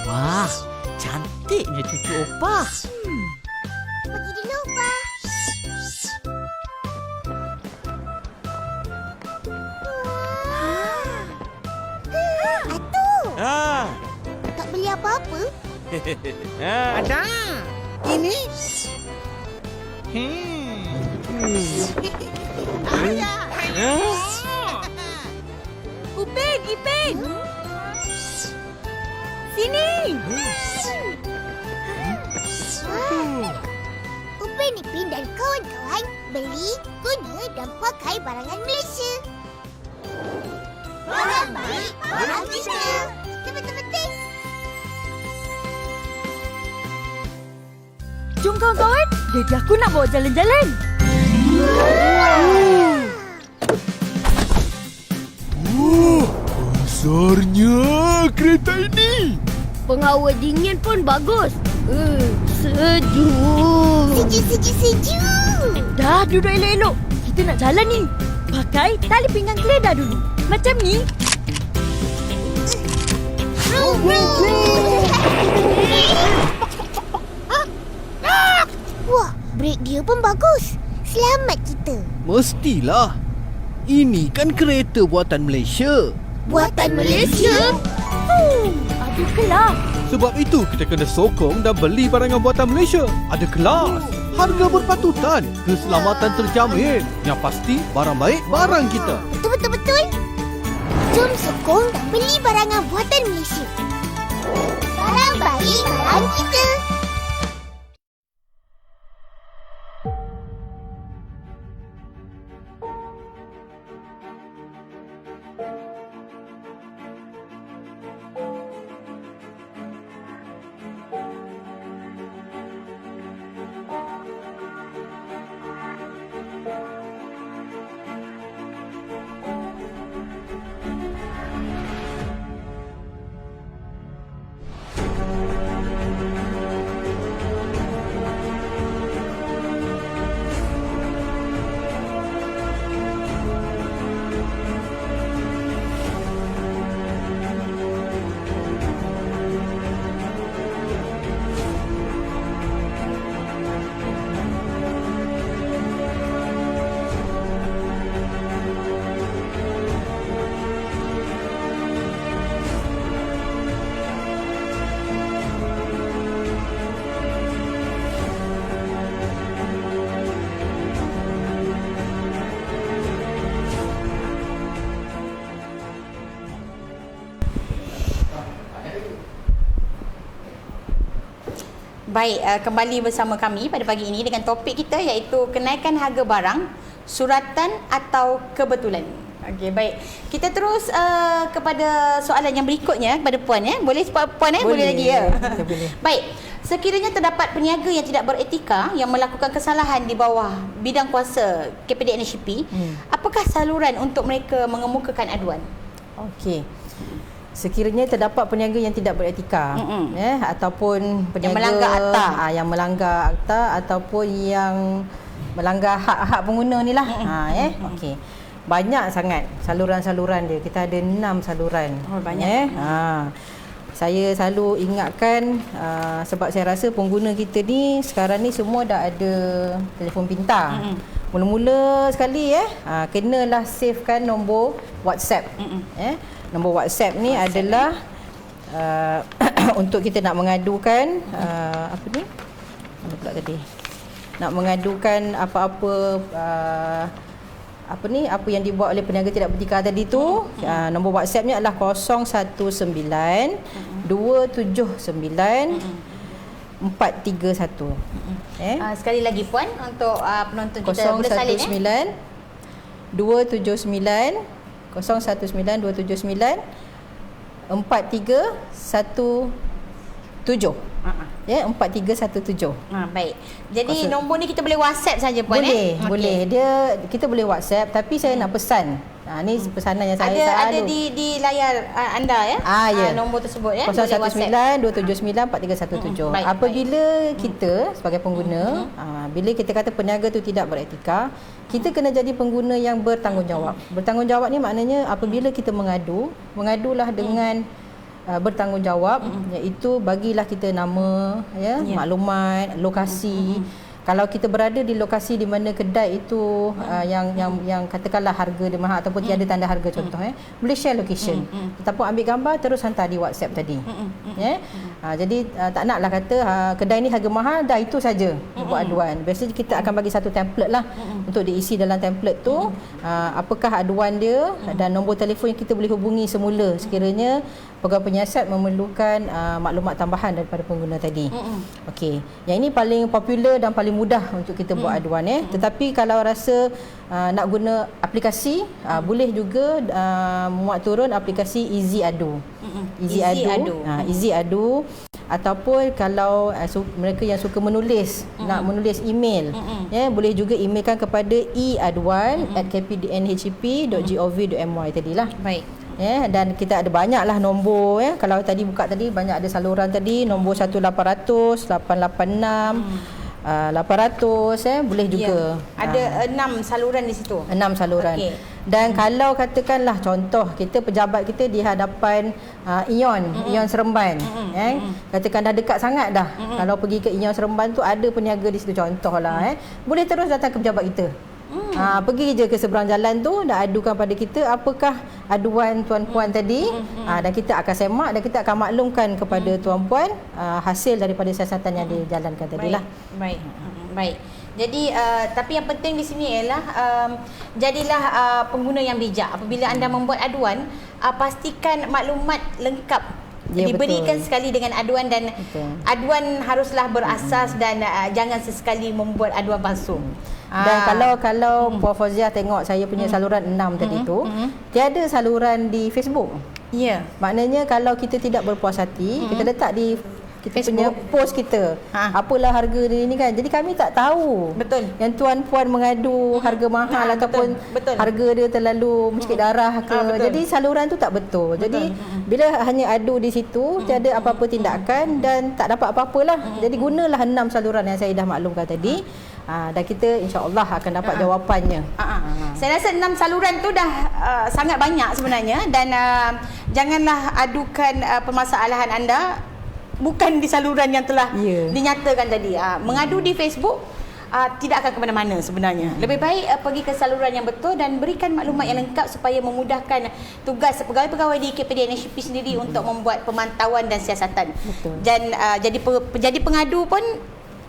Wah, cantiknya cucu Opah.
Pergi dulu, Opah. Tak beli apa-apa?
Ada. Ini.
Upin, Ipin. Sini.
Upin, Ipin dan kawan-kawan beli, guna dan pakai barangan Malaysia. Barang baik, barang kita. Betul-betul.
Jom kawan-kawan, jadi aku nak bawa jalan-jalan.
Besarnya kereta ini.
Pengawal dingin pun bagus. Sejuk.
Sejuk.
Dah duduk elok-elok. Kita nak jalan ni. Pakai tali pinggang keledar dulu. Macam ni.
Wah, brek dia pun bagus. Selamat kita.
Mestilah. Ini kan kereta buatan Malaysia.
Buatan Malaysia?
Ada kelas.
Sebab itu kita kena sokong dan beli barangan buatan Malaysia. Ada kelas, harga berpatutan, keselamatan terjamin. Yang pasti barang baik barang kita.
Betul. Jom sokong dan beli barangan buatan Malaysia. Barang baik barang kita.
Baik, kembali bersama kami pada pagi ini dengan topik kita iaitu kenaikan harga barang, suratan atau kebetulan. Okey, baik. Kita terus kepada soalan yang berikutnya kepada Puan ya. Boleh Puan boleh lagi ya.
Boleh.
Baik. Sekiranya terdapat peniaga yang tidak beretika yang melakukan kesalahan di bawah bidang kuasa KPD NHP, apakah saluran untuk mereka mengemukakan aduan?
Okey. Sekiranya terdapat peniaga yang tidak beretika, ataupun peniaga yang melanggar akta ataupun yang melanggar hak-hak pengguna ni lah. Okey. Banyak sangat saluran-saluran dia. Kita ada 6 saluran.
Oh, banyak.
Saya selalu ingatkan sebab saya rasa pengguna kita ni sekarang ni semua dah ada telefon pintar. Mula-mula sekali kenalah savekan nombor WhatsApp. Nombor WhatsApp ni adalah untuk kita nak mengadukan nak mengadukan apa-apa apa yang dibuat oleh peniaga tidak beretika tadi tu. Nombor WhatsApp-nya adalah 019 279 431.
Sekali lagi Puan untuk penonton kita boleh salin
279 019 279 4317. 4317.
Baik. Jadi nombor ni kita boleh WhatsApp saja Puan
Boleh. Kita boleh WhatsApp tapi saya nak pesan. Ni pesanan yang saya
ada di layar anda ya. Nombor tersebut ya.
019 279 4317. Apabila kita sebagai pengguna bila kita kata peniaga tu tidak beretika, kita kena jadi pengguna yang bertanggungjawab. Bertanggungjawab ni maknanya apabila kita mengadulah dengan bertanggungjawab, iaitu bagilah kita nama, maklumat, lokasi. Kalau kita berada di lokasi di mana kedai itu yang katakanlah harga dia mahal ataupun tiada tanda harga contoh, boleh share location. Kita pun ambil gambar terus hantar di WhatsApp tadi. Jadi tak naklah kata kedai ni harga mahal, dah itu saja buat aduan. Biasanya kita akan bagi satu template lah untuk diisi dalam template tu apakah aduan dia dan nombor telefon yang kita boleh hubungi semula sekiranya pegawai penyiasat memerlukan maklumat tambahan daripada pengguna tadi. Okey. Yang ini paling popular dan paling mudah untuk kita buat aduan Tetapi kalau rasa nak guna aplikasi, boleh juga muat turun aplikasi Easy Adu. Easy Adu ataupun kalau mereka yang suka menulis, nak menulis email, boleh juga emailkan kepada eaduan@kpdnhp.gov.my tadilah.
Baik.
Dan kita ada banyaklah nombor Kalau tadi buka tadi banyak ada saluran tadi, nombor 1800 886 800 boleh juga.
Ada 6 saluran di situ.
6 saluran.
Okey.
Dan kalau katakanlah contoh kita pejabat kita di hadapan Ion Seremban, katakan dah dekat sangat dah. Kalau pergi ke Ion Seremban tu ada peniaga di situ contohlah, boleh terus datang ke pejabat kita. Pergi je ke seberang jalan tu dan adukan pada kita apakah aduan tuan-puan tadi, dan kita akan semak dan kita akan maklumkan kepada tuan-puan hasil daripada siasatan yang dijalankan tadilah.
Baik. Jadi tapi yang penting di sini ialah jadilah pengguna yang bijak. Apabila anda membuat aduan, pastikan maklumat lengkap diberikan sekali dengan aduan, dan aduan haruslah berasas dan jangan sesekali membuat aduan palsu.
Dan kalau Puan Fauziah tengok saya punya saluran 6 tadi tu, tiada saluran di Facebook.
Ya.
Maknanya kalau kita tidak berpuas hati, kita letak di kita punya post kita, apalah harga dia ni kan. Jadi kami tak tahu.
Betul.
Yang tuan-puan mengadu harga mahal ataupun harga dia terlalu mencekik darah ke. Jadi saluran tu tak betul. Jadi bila hanya adu di situ, tiada apa-apa tindakan dan tak dapat apa-apalah. Jadi gunalah 6 saluran yang saya dah maklumkan tadi. Dan kita insya-Allah akan dapat jawapannya.
Saya rasa 6 saluran tu dah sangat banyak sebenarnya, dan janganlah adukan permasalahan anda bukan di saluran yang telah dinyatakan tadi. Mengadu di Facebook tidak akan ke mana-mana sebenarnya. Lebih baik pergi ke saluran yang betul dan berikan maklumat yang lengkap supaya memudahkan tugas pegawai-pegawai di KPD NHP sendiri untuk membuat pemantauan dan siasatan. Dan jadi pengadu pun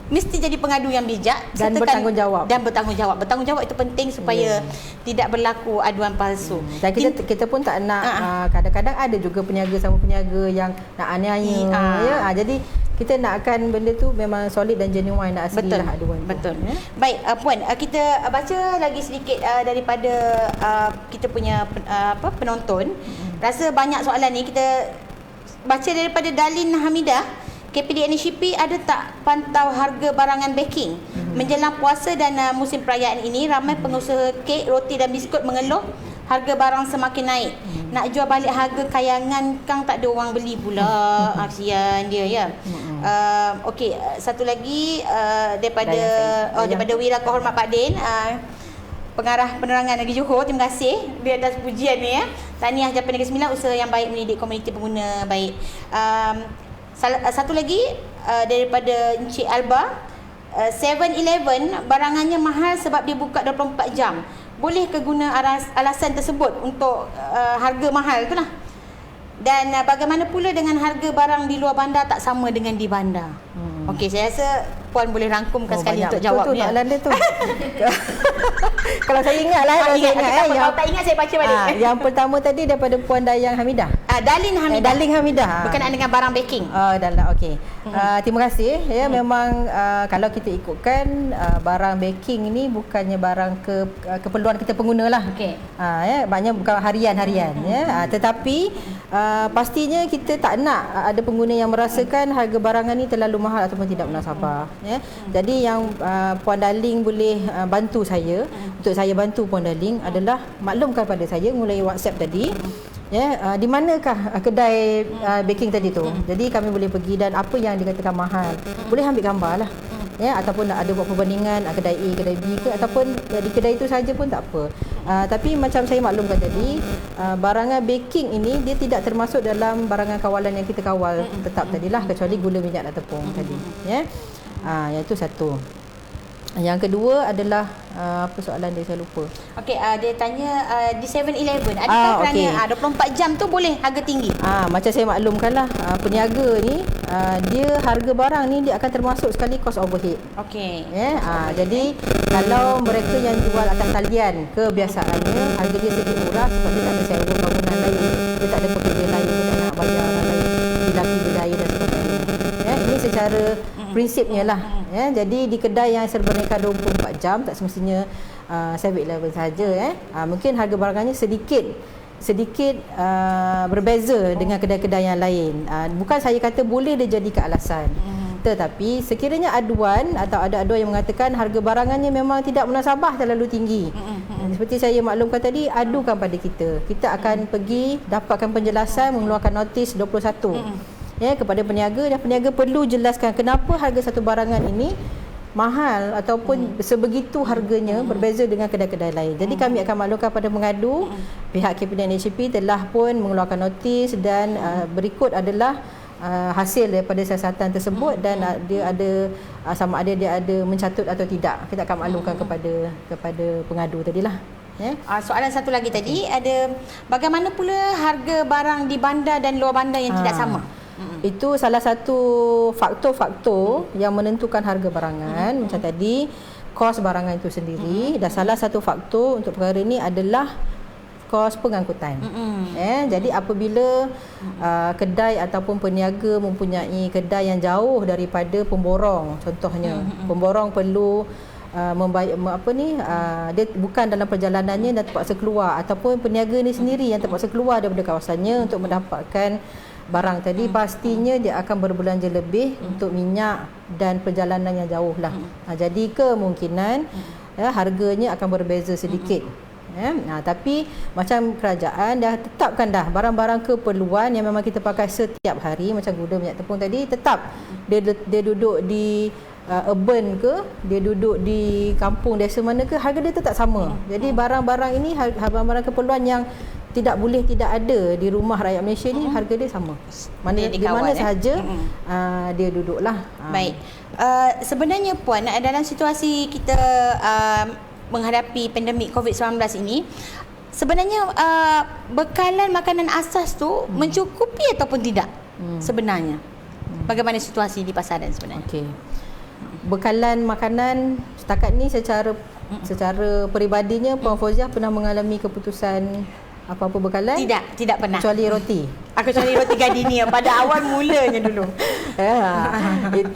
mesti jadi pengadu yang bijak
dan bertanggungjawab.
Bertanggungjawab itu penting supaya tidak berlaku aduan palsu.
Dan kita pun tak nak kadang-kadang ada juga peniaga sama peniaga yang nak aniaya. Jadi kita nakkan benda tu memang solid dan genuine, nak aslilah aduan.
Betul. Baik, Puan, kita baca lagi sedikit daripada kita punya penonton. Rasa banyak soalan ni, kita baca daripada Dalin Hamidah. KPD NHP ada tak pantau harga barangan baking? Menjelang puasa dan musim perayaan ini, ramai pengusaha kek, roti dan biskut mengeluh harga barang semakin naik. Nak jual balik harga kayangan kang tak ada orang beli pula. Kasihan dia ya. Okey, satu lagi daripada Wira Kehormat Pak Din, Pengarah Penerangan Negeri Johor. Terima kasih di atas pujian ni ya. Tahniah Japan Negeri Sembilan, usaha yang baik mendidik komuniti pengguna baik. Satu lagi daripada Encik Alba, 7-Eleven barangannya mahal sebab dia buka 24 jam. Boleh ke guna alasan tersebut untuk harga mahal tu lah? Dan bagaimana pula dengan harga barang di luar bandar tak sama dengan di bandar? Okey, saya rasa Puan boleh rangkumkan sekali untuk jawab ni.
Soalan dia tu. Kalau saya ingat lah.
Kalau tak ingat saya baca balik.
Yang pertama tadi daripada Puan Dayang Hamidah.
Dalin Hamidah.
Dalin Hamidah.
Berkenaan dengan barang baking.
Okey. Terima kasih. Ya, memang kalau kita ikutkan barang baking ni bukannya barang keperluan kita pengguna lah.
Okey.
Maknanya bukan harian-harian. Ya. Tetapi pastinya kita tak nak ada pengguna yang merasakan harga barangan ni terlalu mahal ataupun tidak munasabah. Ya. Jadi yang Puan Darling boleh bantu saya, untuk saya bantu Puan Darling adalah maklumkan pada saya melalui WhatsApp tadi, ya, di manakah kedai baking tadi tu. Jadi kami boleh pergi dan apa yang dikatakan mahal, boleh ambil gambar lah. Ya, ataupun nak ada buat perbandingan kedai A, kedai B ke, ataupun di kedai itu saja pun tak apa. Tapi macam saya maklumkan tadi, barangan baking ini dia tidak termasuk dalam barangan kawalan yang kita kawal tetap tadilah, kecuali gula, minyak dan tepung tadi. Ya. Yang itu satu. Yang kedua adalah apa soalan dia, saya lupa.
Okey, dia tanya di 7-Eleven adakah kerana 24 jam tu boleh harga tinggi?
Macam saya maklumkanlah, peniaga ni dia harga barang ni dia akan termasuk sekali cost overhead.
Okey.
Jadi kalau mereka yang jual atas talian, kebiasaannya harga dia sedikit murah sebab dia tak ada sewa bangunan lain, dia tak ada pekerja lain, dia tak nak bayar orang lain, lelaki berdaya dan sebagainya. Ini secara prinsipnya lah. Jadi di kedai yang serba mereka 24 jam tak semestinya 7-Eleven saja. Mungkin harga barangannya sedikit berbeza dengan kedai-kedai yang lain. Bukan saya kata boleh dia jadikan alasan. Tetapi sekiranya aduan atau ada aduan yang mengatakan harga barangannya memang tidak munasabah, terlalu tinggi. Seperti saya maklumkan tadi, adukan pada kita. Kita akan pergi dapatkan penjelasan, mengeluarkan notis 21. Kepada peniaga, dan peniaga perlu jelaskan kenapa harga satu barangan ini mahal ataupun sebegitu harganya berbeza dengan kedai-kedai lain. Jadi kami akan maklumkan pada pengadu, pihak KPDNHCP telah pun mengeluarkan notis dan berikut adalah hasil daripada siasatan tersebut dan dia ada sama ada dia ada mencatut atau tidak. Kita akan maklumkan kepada pengadu tadilah.
Soalan satu lagi tadi ada bagaimana pula harga barang di bandar dan luar bandar yang tidak sama?
Itu salah satu faktor-faktor yang menentukan harga barangan. Macam tadi, kos barangan itu sendiri, dan salah satu faktor untuk perkara ini adalah kos pengangkutan. Jadi apabila kedai ataupun peniaga mempunyai kedai yang jauh daripada pemborong, contohnya pemborong perlu dia bukan dalam perjalanannya dan terpaksa keluar, ataupun peniaga ni sendiri yang terpaksa keluar daripada kawasannya untuk mendapatkan barang tadi, pastinya dia akan berbelanja lebih untuk minyak dan perjalanan yang jauh lah. Jadi kemungkinan harganya akan berbeza sedikit. Tapi macam kerajaan dah tetapkan dah barang-barang keperluan yang memang kita pakai setiap hari, macam gula minyak tepung tadi, tetap dia duduk di urban ke, dia duduk di kampung desa mana ke, harga dia tetap sama. Jadi barang-barang ini, barang-barang keperluan yang tidak boleh tidak ada di rumah rakyat Malaysia ni, harga dia sama. Di mana sahaja dia duduklah.
Baik. Sebenarnya Puan, dalam situasi kita menghadapi pandemik COVID-19 ini, sebenarnya bekalan makanan asas tu mencukupi ataupun tidak sebenarnya? Bagaimana situasi di pasaran sebenarnya?
Okey. Bekalan makanan setakat ni secara peribadinya Puan Fauziah pernah mengalami keputusan apa-apa bekalan?
Tidak pernah.
Kecuali roti.
Kecuali roti gardenia pada awal mulanya dulu.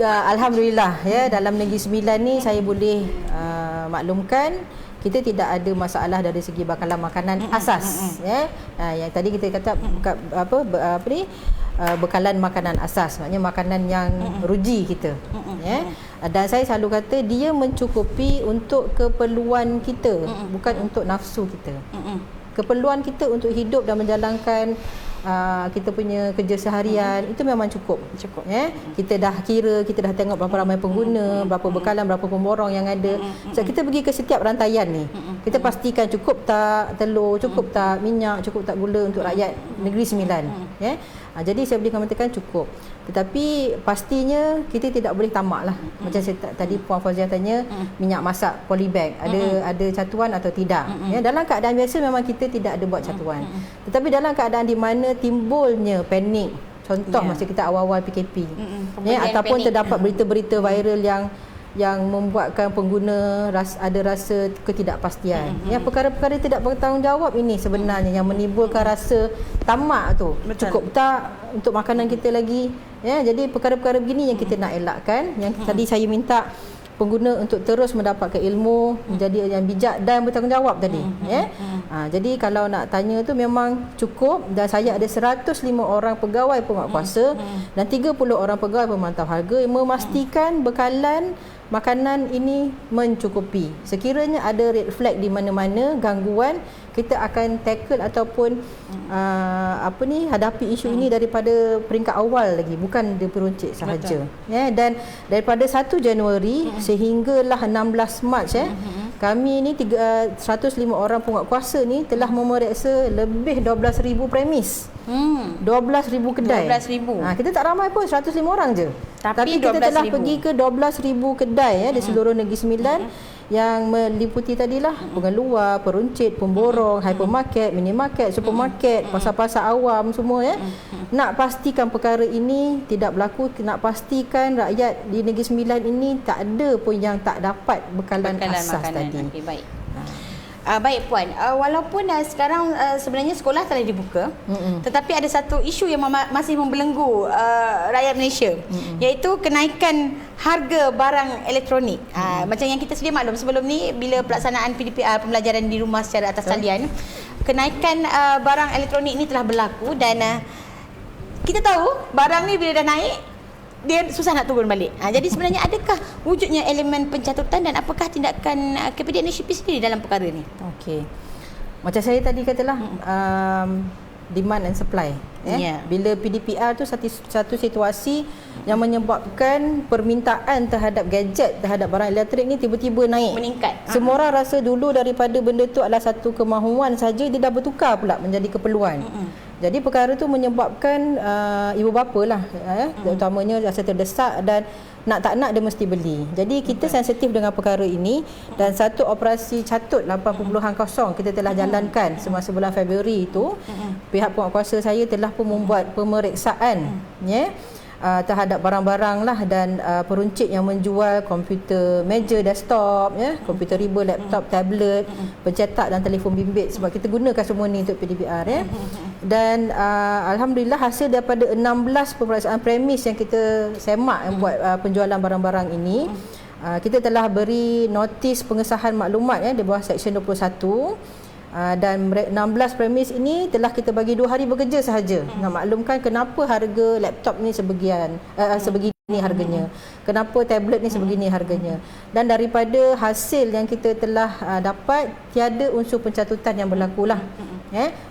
Alhamdulillah dalam Negeri Sembilan ni saya boleh maklumkan kita tidak ada masalah dari segi bekalan makanan asas. Yang tadi kita kata bekalan makanan asas, maknanya makanan yang ruji kita. Dan saya selalu kata dia mencukupi untuk keperluan kita, bukan untuk nafsu kita. Keperluan kita untuk hidup dan menjalankan kita punya kerja seharian itu memang cukup. Kita dah kira, kita dah tengok berapa ramai pengguna, berapa bekalan, berapa pemborong yang ada. So, kita pergi ke setiap rantaian ni, kita pastikan cukup tak telur, cukup tak minyak, cukup tak gula untuk rakyat Negeri Sembilan. Jadi saya boleh katakan cukup. Tetapi pastinya kita tidak boleh tamak lah. Macam saya tadi Puan Fauziah tanya, minyak masak polybag ada catuan atau tidak. Dalam keadaan biasa memang kita tidak ada buat catuan. Tetapi dalam keadaan di mana timbulnya panik, contoh masa kita awal-awal PKP, ataupun panik, terdapat berita-berita viral yang membuatkan pengguna ada rasa ketidakpastian. Perkara-perkara tidak bertanggungjawab ini sebenarnya yang menimbulkan rasa tamak tu. Betul. Cukup tak untuk makanan kita lagi? Jadi perkara-perkara begini yang kita nak elakkan. Yang tadi saya minta pengguna untuk terus mendapatkan ilmu, menjadi yang bijak dan bertanggungjawab tadi. Jadi kalau nak tanya tu memang cukup, dan saya ada 105 orang pegawai penguatkuasa dan 30 orang pegawai pemantau harga yang memastikan bekalan makanan ini mencukupi. Sekiranya ada red flag di mana-mana, gangguan, kita akan tackle ataupun hadapi isu ini daripada peringkat awal lagi, bukan di peruncit sahaja. Dan daripada 1 Januari sehinggalah 16 Mac kami ni 105 orang penguatkuasa ni telah memeriksa lebih 12,000 premis. 12,000 kedai.
12,000.
Kita tak ramai pun, 105 orang je. Tapi kita telah pergi ke 12,000 kedai di seluruh Negeri Sembilan yang meliputi tadilah pengeluar, peruncit, pemborong, hypermarket, minimarket, supermarket, pasar-pasar awam semua. Nak pastikan perkara ini tidak berlaku, nak pastikan rakyat di Negeri Sembilan ini tak ada pun yang tak dapat bekalan asas
makanan tadi.
Okay,
baik. Baik Puan, walaupun sekarang sebenarnya sekolah telah dibuka, tetapi ada satu isu yang masih membelenggu rakyat Malaysia, iaitu kenaikan harga barang elektronik. Macam yang kita sedia maklum sebelum ni, bila pelaksanaan PDPR, pembelajaran di rumah secara atas talian, kenaikan barang elektronik ini telah berlaku, dan kita tahu barang ni bila dah naik, dia susah nak turun balik. Jadi sebenarnya adakah wujudnya elemen pencatutan dan apakah tindakan KPDNHCP sendiri dalam perkara ni?
Okey. Macam saya tadi katalah, demand and supply. Bila PDPR tu satu situasi yang menyebabkan permintaan terhadap gadget, terhadap barang elektrik ni tiba-tiba naik.
Meningkat.
Semua orang rasa dulu daripada benda tu adalah satu kemahuan saja, dia dah bertukar pula menjadi keperluan. Jadi perkara tu menyebabkan ibu bapa lah, terutamanya rasa terdesak dan nak tak nak dia mesti beli. Jadi kita sensitif dengan perkara ini dan satu operasi catut 8.0 kita telah jalankan semasa bulan Februari itu. Pihak penguatkuasa saya telah pun membuat pemeriksaan terhadap barang-barang lah dan peruncit yang menjual komputer meja desktop, komputer riba, laptop, tablet, pencetak dan telefon bimbit, sebab kita gunakan semua ni untuk PDPR. Dan alhamdulillah hasil daripada 16 pemeriksaan premis yang kita semak yang buat penjualan barang-barang ini, kita telah beri notis pengesahan maklumat di bawah Seksyen 21. Dan 16 premis ini telah kita bagi 2 hari bekerja sahaja nak maklumkan kenapa harga laptop ni sebegini harganya, kenapa tablet ni sebegini harganya. Dan daripada hasil yang kita telah dapat, tiada unsur pencatutan yang berlaku lah.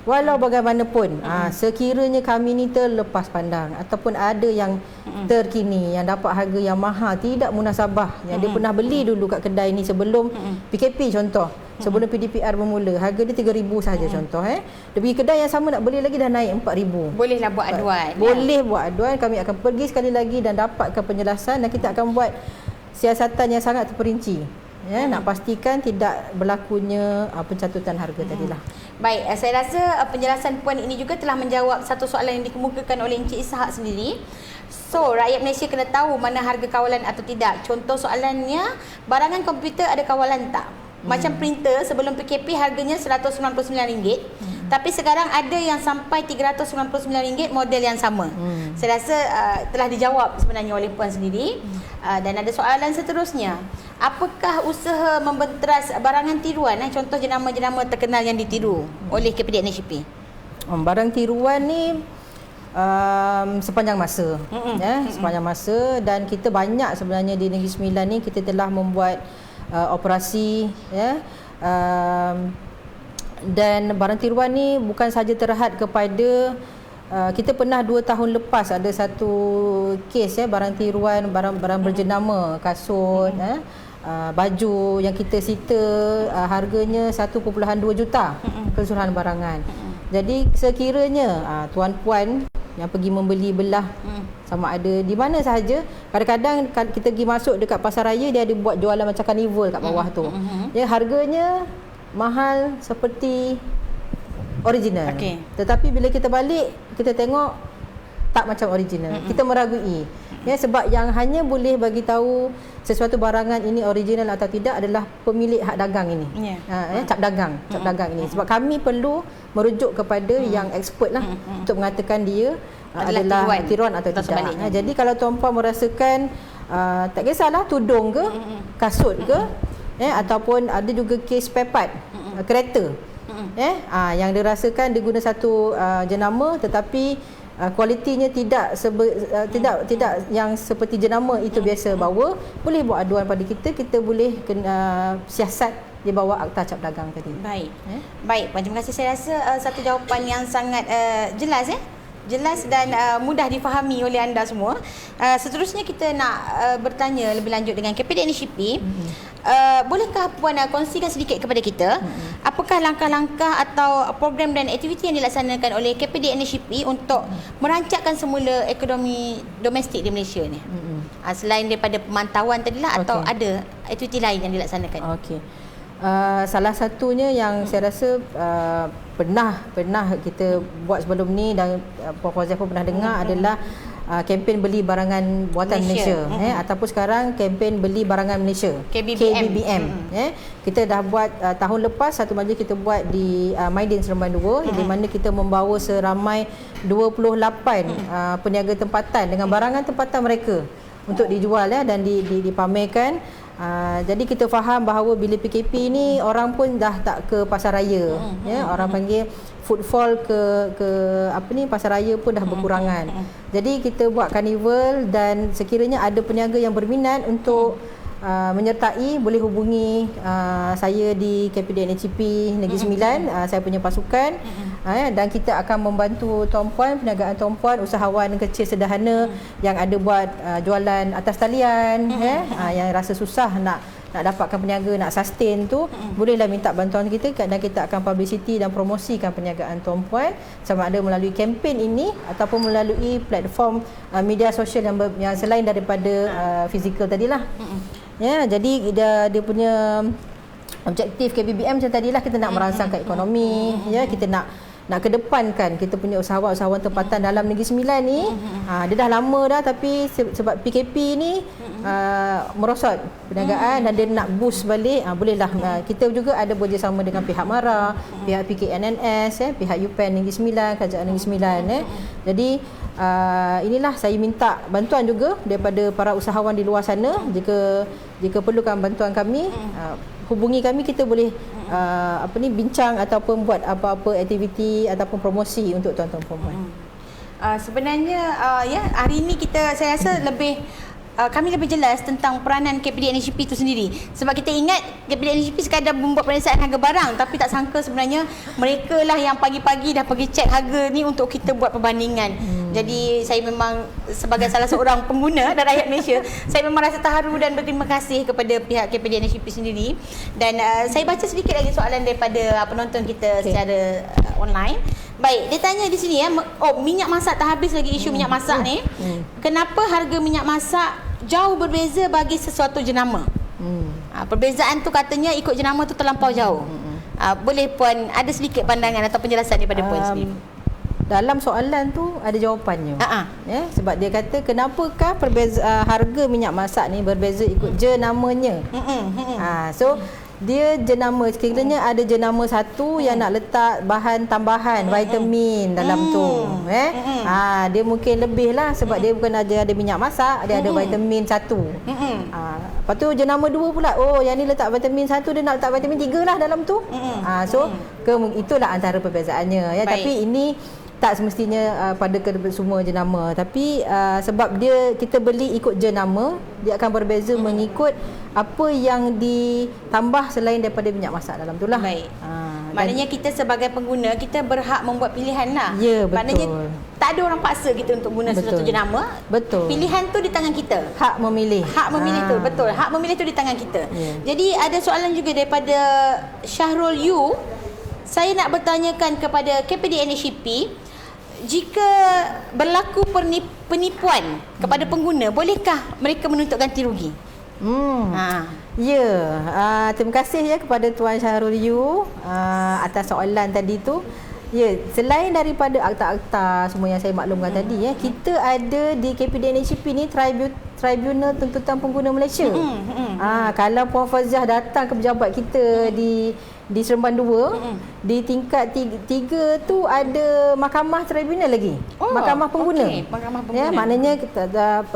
Walau bagaimanapun sekiranya kami ni terlepas pandang ataupun ada yang terkini yang dapat harga yang mahal, tidak munasabah, yang dia pernah beli dulu kat kedai ni sebelum PKP contoh, sebelum PDPR bermula, harga dia 3,000 saja contoh. Dia pergi kedai yang sama nak beli lagi dah naik 4,000.
Bolehlah buat aduan.
Boleh buat aduan. Kami akan pergi sekali lagi dan dapatkan penjelasan, dan kita akan buat siasatan yang sangat terperinci. Nak pastikan tidak berlakunya pencatutan harga tadilah.
Baik, saya rasa penjelasan puan ini juga telah menjawab satu soalan yang dikemukakan oleh Encik Ishak sendiri. So, rakyat Malaysia kena tahu mana harga kawalan atau tidak. Contoh soalannya, barangan komputer ada kawalan tak? Macam printer sebelum PKP harganya RM199, tapi sekarang ada yang sampai RM399 model yang sama. Saya rasa telah dijawab sebenarnya oleh puan sendiri. Dan ada soalan seterusnya, apakah usaha membenteras barangan tiruan, contoh jenama-jenama terkenal yang ditiru oleh KPDNSP?
Barang tiruan ni sepanjang masa, sepanjang masa, dan kita banyak sebenarnya di Negeri Sembilan ni kita telah membuat operasi, dan barang tiruan ni bukan sahaja terhad kepada kita pernah 2 tahun lepas ada satu kes barang tiruan, barang berjenama, kasut, baju yang kita sita harganya 1.2 juta keseluruhan barangan. Jadi sekiranya tuan-puan yang pergi membeli belah sama ada di mana sahaja, kadang-kadang kita pergi masuk dekat pasar raya, dia ada buat jualan macam karnival kat bawah tu. Harganya mahal seperti original. Tetapi bila kita balik, kita tengok tak macam original. Kita meragui. Sebab yang hanya boleh bagi tahu sesuatu barangan ini original atau tidak adalah pemilik hak dagang ini. Cap dagang ini. Sebab kami perlu merujuk kepada yang expert lah untuk mengatakan dia adalah tiruan atau tidak. Jadi kalau tuan-puan merasakan tak kisahlah tudung ke, kasut ke, ataupun ada juga kes spare part kereta, yang dirasakan dia guna satu jenama tetapi kualitinya tidak yang seperti jenama itu biasa bawa, boleh buat aduan pada kita boleh kena siasat di bawah Akta Cap Dagang tadi.
Baik, Puan, terima kasih. Saya rasa satu jawapan yang sangat jelas jelas dan mudah difahami oleh anda semua. Seterusnya kita nak bertanya lebih lanjut dengan KPDNSP. Bolehkah Puan kongsikan sedikit kepada kita apakah langkah-langkah atau program dan aktiviti yang dilaksanakan oleh KPDNSP untuk merancangkan semula ekonomi domestik di Malaysia ni? Selain daripada pemantauan tadilah, atau ada aktiviti lain yang dilaksanakan?
Salah satunya yang saya rasa pernah kita buat sebelum ni dan Puan Fauzia pun pernah dengar adalah kempen beli barangan buatan Malaysia, ataupun sekarang kempen beli barangan Malaysia, KBBM. Kita dah buat tahun lepas satu majlis kita buat di Maidin Seremban 2, di mana kita membawa seramai 28 peniaga tempatan dengan barangan tempatan mereka untuk dijual dan dipamerkan. Jadi kita faham bahawa bila PKP ni orang pun dah tak ke pasar raya, orang panggil footfall ke pasar raya pun dah berkurangan. Jadi kita buat karnival, dan sekiranya ada peniaga yang berminat untuk menyertai, boleh hubungi saya di KPD NHP Negeri Sembilan, saya punya pasukan, dan kita akan membantu tuan-puan, perniagaan tuan-puan, usahawan kecil sederhana yang ada buat jualan atas talian, yang rasa susah nak dapatkan peniaga, nak sustain tu, bolehlah minta bantuan kita dan kita akan publicity dan promosikan perniagaan tuan-puan sama ada melalui kempen ini ataupun melalui platform media sosial yang selain daripada fizikal tadilah. Ya, jadi dia punya objektif KPBM macam tadilah, kita nak merangsangkan ekonomi, ya, kita nak kedepankan kita punya usahawan-usahawan tempatan dalam Negeri Sembilan ni. Dia dah lama dah, tapi sebab PKP ni merosot perniagaan dan dia nak boost balik, bolehlah kita juga ada bekerjasama dengan pihak MARA, pihak PKNNS, pihak UPEN Negeri Sembilan, Kerajaan Negeri Sembilan. Jadi inilah saya minta bantuan juga daripada para usahawan di luar sana. Jika perlukan bantuan kami, hubungi kami, kita boleh bincang ataupun buat apa-apa aktiviti ataupun promosi untuk tuan-tuan perempuan.
Sebenarnya hari ini saya rasa kami lebih jelas tentang peranan KPD NHP itu sendiri. Sebab kita ingat KPD NHP sekadar membuat pemeriksaan harga barang, tapi tak sangka sebenarnya mereka lah yang pagi-pagi dah pergi cek harga ni untuk kita buat perbandingan. Jadi saya memang sebagai salah seorang pengguna dan rakyat Malaysia, saya memang rasa terharu dan berterima kasih kepada pihak KPD NHP sendiri. Dan saya baca sedikit lagi soalan daripada penonton kita secara online. Baik, dia tanya di sini minyak masak, tak habis lagi isu minyak masak ni. Kenapa harga minyak masak jauh berbeza bagi sesuatu jenama? Perbezaan tu katanya ikut jenama tu terlampau jauh. Boleh Puan ada sedikit pandangan atau penjelasan daripada Puan sendiri?
Dalam soalan tu ada jawapannya. Ya, sebab dia kata kenapakah harga minyak masak ni berbeza ikut jenamanya. So dia jenama, sekiranya ada jenama satu yang nak letak bahan tambahan vitamin dalam tu, dia mungkin lebih lah sebab dia bukan ada minyak masak, dia ada vitamin satu. Lepas tu jenama dua pula, yang ni letak vitamin satu, dia nak letak vitamin 3 lah dalam tu. So itulah antara perbezaannya, ya. Tapi ini tak semestinya pada semua jenama, tapi sebab kita beli ikut jenama, dia akan berbeza mengikut apa yang ditambah selain daripada minyak masak dalam tu lah.
Baik. Maknanya kita sebagai pengguna, kita berhak membuat pilihan lah.
Ya, betul.
Maknanya tak ada orang paksa kita untuk guna sesuatu jenama.
Betul.
Pilihan tu di tangan kita.
Hak memilih.
Hak memilih tu, betul. Hak memilih tu di tangan kita. Jadi ada soalan juga daripada Syahrul Yu. Saya nak bertanyakan kepada KPD NHP, jika berlaku penipuan kepada pengguna, bolehkah mereka menuntut ganti rugi?
Ya, terima kasih ya kepada Tuan Syahrul Yu atas soalan tadi tu. Ya, selain daripada akta-akta semua yang saya maklumkan tadi, kita ada di KPD NHP ni Tribunal Tuntutan Pengguna Malaysia. Kalau Puan Faziah datang ke pejabat kita di Seremban 2, di tingkat 3 tu ada mahkamah tribunal lagi. Mahkamah pengguna.
Mahkamah pengguna.
Ya, maknanya kita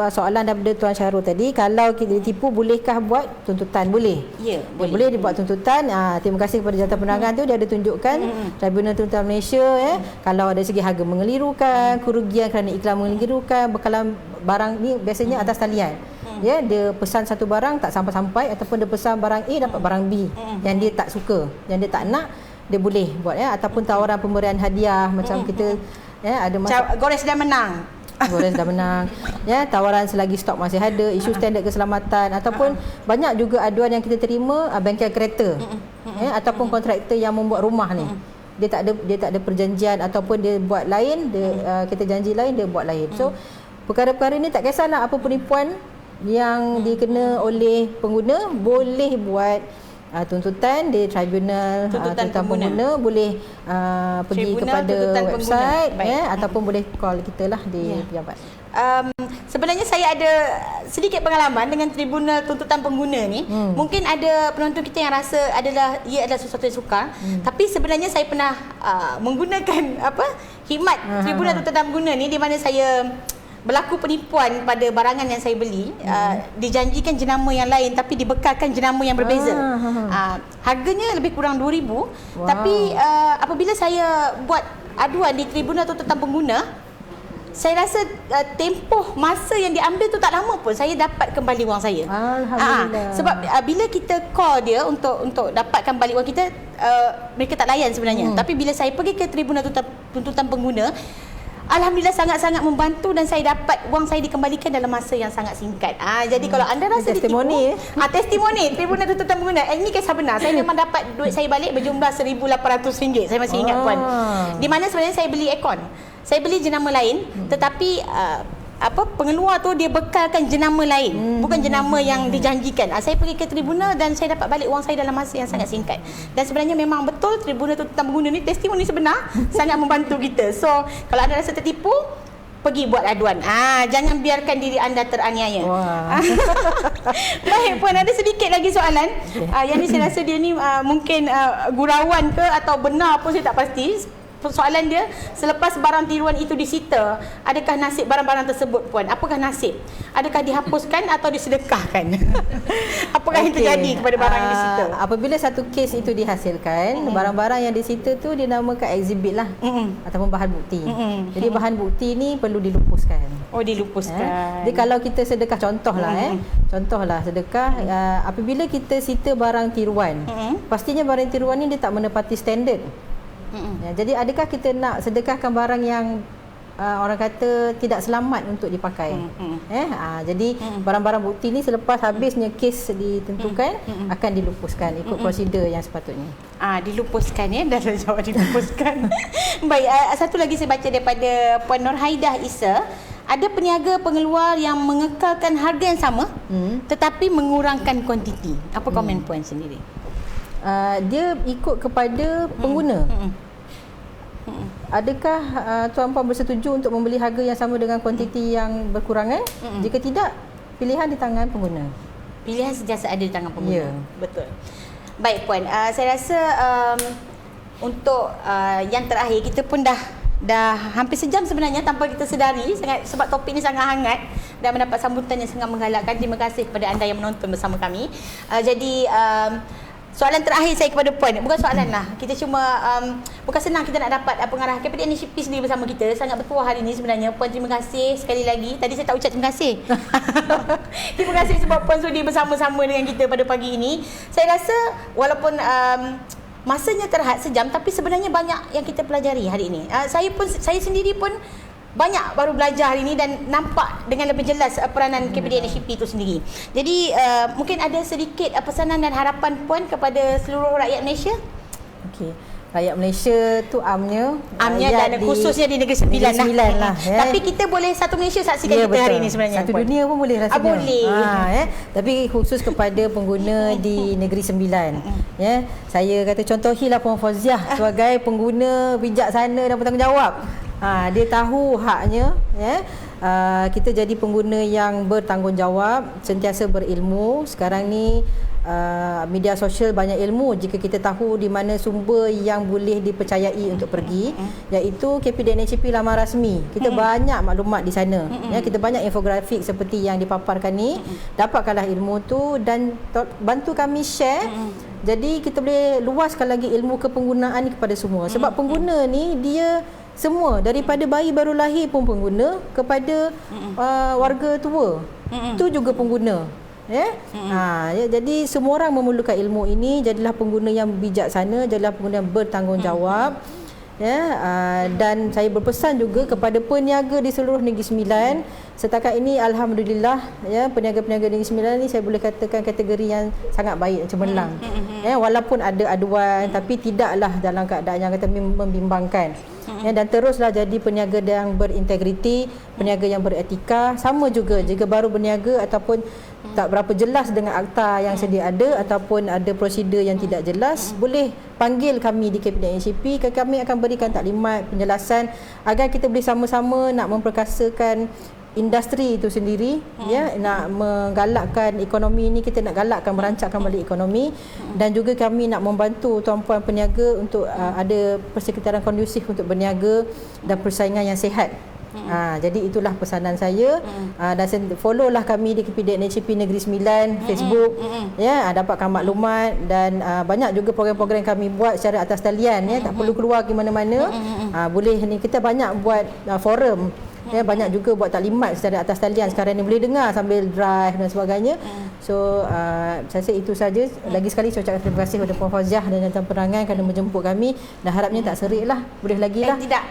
soalan daripada Tuan Syahrul tadi, kalau kita ditipu bolehkah buat tuntutan? Boleh.
Ya,
boleh dibuat tuntutan. Terima kasih kepada Jabatan Penerangan tu, dia ada tunjukkan Tribunal Tuntutan Malaysia, kalau ada segi harga mengelirukan, kerugian kerana iklan mengelirukan, bekalan barang ni biasanya atas talian. Ya, dia pesan satu barang tak sampai-sampai, ataupun dia pesan barang A dapat barang B yang dia tak suka, yang dia tak nak, dia boleh buat, ya. Ataupun tawaran pemberian hadiah macam kita, ya, ada
Gores dah menang.
Gores dah menang, ya, tawaran selagi stok masih ada, isu standard keselamatan, ataupun banyak juga aduan yang kita terima bengkel kereta, ya, ataupun kontraktor yang membuat rumah ni. Dia tak ada perjanjian, ataupun dia buat lain, kita janji lain, dia buat lain. So perkara-perkara ni tak kisahlah apa penipuan yang dikena oleh pengguna, boleh buat tuntutan di Tribunal Tuntutan Pengguna, boleh pergi kepada website, ataupun boleh call kita lah di pejabat.
Sebenarnya saya ada sedikit pengalaman dengan Tribunal Tuntutan Pengguna ni. Mungkin ada penonton kita yang rasa ia adalah sesuatu yang sukar, tapi sebenarnya saya pernah menggunakan khidmat Tribunal Tuntutan Pengguna ni, di mana saya berlaku penipuan pada barangan yang saya beli. Dijanjikan jenama yang lain tapi dibekalkan jenama yang berbeza. Harganya lebih kurang 2,000. Tapi apabila saya buat aduan di Tribunal Tuntutan Pengguna, saya rasa tempoh masa yang diambil tu tak lama pun saya dapat kembali wang saya.
Alhamdulillah.
Sebab bila kita call dia untuk dapatkan balik wang kita, mereka tak layan sebenarnya. Tapi bila saya pergi ke Tribunal Tuntutan Pengguna, alhamdulillah sangat-sangat membantu dan saya dapat wang saya dikembalikan dalam masa yang sangat singkat. Jadi kalau anda rasa
testimoni,
ditipu, testimoni Tribunal Tuntutan Pengguna. Ini kisah benar. Saya memang dapat duit saya balik berjumlah RM1,800. Saya masih ingat puan. Di mana sebenarnya saya beli aircon. Saya beli jenama lain, tetapi pengeluar tu dia bekalkan jenama lain, bukan jenama yang dijanjikan. Saya pergi ke tribunal dan saya dapat balik wang saya dalam masa yang sangat singkat. Dan sebenarnya memang betul Tribunal Tuntutan Pengguna ni testimoni sebenar sangat membantu kita. So kalau anda rasa tertipu, pergi buat aduan. Jangan biarkan diri anda teraniaya. Baik puan, ada sedikit lagi soalan. Yang ni saya rasa dia ni mungkin gurauan ke atau benar pun saya tak pasti. Soalan dia, selepas barang tiruan itu disita, adakah nasib barang-barang tersebut puan? Apakah nasib? Adakah dihapuskan atau disedekahkan? Apakah yang terjadi kepada barang yang disita?
Apabila satu kes itu dihasilkan, barang-barang yang disita tu dinamakan exhibit lah, ataupun bahan bukti. Jadi bahan bukti ni perlu dilupuskan.
Oh, dilupuskan.
Jadi kalau kita sedekah, contohlah sedekah, apabila kita sita barang tiruan, pastinya barang tiruan ni dia tak menepati standard. Jadi adakah kita nak sedekahkan barang yang orang kata tidak selamat untuk dipakai? Jadi barang-barang bukti ni selepas habisnya kes ditentukan akan dilupuskan ikut prosedur yang sepatutnya.
Dilupuskan ya, dah jawab dilupuskan. Baik, satu lagi saya baca daripada Puan Nurhaidah Isa. Ada peniaga pengeluar yang mengekalkan harga yang sama tetapi mengurangkan kuantiti. Apa komen puan sendiri?
Dia ikut kepada pengguna. Adakah tuan-puan bersetuju untuk membeli harga yang sama dengan kuantiti yang berkurangan? Jika tidak, pilihan di tangan pengguna.
Pilihan sentiasa ada di tangan pengguna.
Ya.
Betul. Baik puan, saya rasa untuk yang terakhir kita pun dah hampir sejam sebenarnya tanpa kita sedari, sebab topik ini sangat hangat dan mendapat sambutan yang sangat menggalakkan. Terima kasih kepada anda yang menonton bersama kami. Jadi soalan terakhir saya kepada puan, bukan soalan lah, kita cuma bukan senang kita nak dapat pengarah KPDNHP sendiri bersama kita. Sangat bertuah hari ini sebenarnya. Puan, terima kasih sekali lagi. Tadi saya tak ucap terima kasih. Terima kasih sebab puan sudi bersama-sama dengan kita pada pagi ini. Saya rasa walaupun masanya terhad sejam, tapi sebenarnya banyak yang kita pelajari hari ini. Saya sendiri pun banyak baru belajar hari ini dan nampak dengan lebih jelas peranan KPDNHP itu sendiri. Jadi mungkin ada sedikit pesanan dan harapan puan kepada seluruh rakyat Malaysia.
Okey. Rakyat Malaysia tu amnya
dan khususnya di Negeri Sembilan lah. Tapi kita boleh satu Malaysia saksikan kita hari ini sebenarnya.
Satu dunia pun boleh rasanya.
Boleh.
Tapi khusus kepada pengguna di Negeri Sembilan. Saya kata contohilah Puan Fauziah sebagai pengguna bijaksana dan bertanggungjawab. Dia tahu haknya. Kita jadi pengguna yang bertanggungjawab, sentiasa berilmu. Sekarang ni media sosial banyak ilmu jika kita tahu di mana sumber yang boleh dipercayai untuk pergi, iaitu KPDNHP laman rasmi. Kita banyak maklumat di sana. Kita banyak infografik seperti yang dipaparkan ni. Dapatkanlah ilmu tu dan bantu kami share. Jadi kita boleh luaskan lagi ilmu kepenggunaan ni kepada semua. Sebab pengguna ni dia semua, daripada bayi baru lahir pun pengguna, kepada warga tua tu juga pengguna. Jadi semua orang memerlukan ilmu ini. Jadilah pengguna yang bijaksana, jadilah pengguna yang bertanggungjawab. Dan saya berpesan juga kepada peniaga di seluruh Negeri Sembilan. Setakat ini alhamdulillah peniaga-peniaga Negeri Sembilan ni saya boleh katakan kategori yang sangat baik, cemerlang. Walaupun ada aduan tapi tidaklah dalam keadaan yang kata membimbangkan. Dan teruslah jadi peniaga yang berintegriti, peniaga yang beretika. Sama juga jika baru berniaga ataupun tak berapa jelas dengan akta yang sedia ada ataupun ada prosedur yang tidak jelas, boleh panggil kami di KPDNHP. Kami akan berikan taklimat, penjelasan agar kita boleh sama-sama nak memperkasakan industri itu sendiri, nak menggalakkan ekonomi ini, kita nak galakkan, merancangkan balik ekonomi, dan juga kami nak membantu tuan-puan peniaga untuk ada persekitaran kondusif untuk berniaga dan persaingan yang sihat. Jadi itulah pesanan saya. Dan follow lah kami di KPDNHP Negeri Sembilan Facebook, dapatkan maklumat. Dan banyak juga program-program kami buat secara atas talian, tak perlu keluar ke mana-mana. Boleh ni, kita banyak buat forum Banyak juga buat taklimat secara atas talian sekarang ni, boleh dengar sambil drive dan sebagainya. So saya rasa itu saja. Lagi sekali saya ucapkan terima kasih kepada Puan Fauziah dan Jantan Perangai kerana menjemput kami, dan harapnya tak serik lah, boleh lagi lah.
Tidak.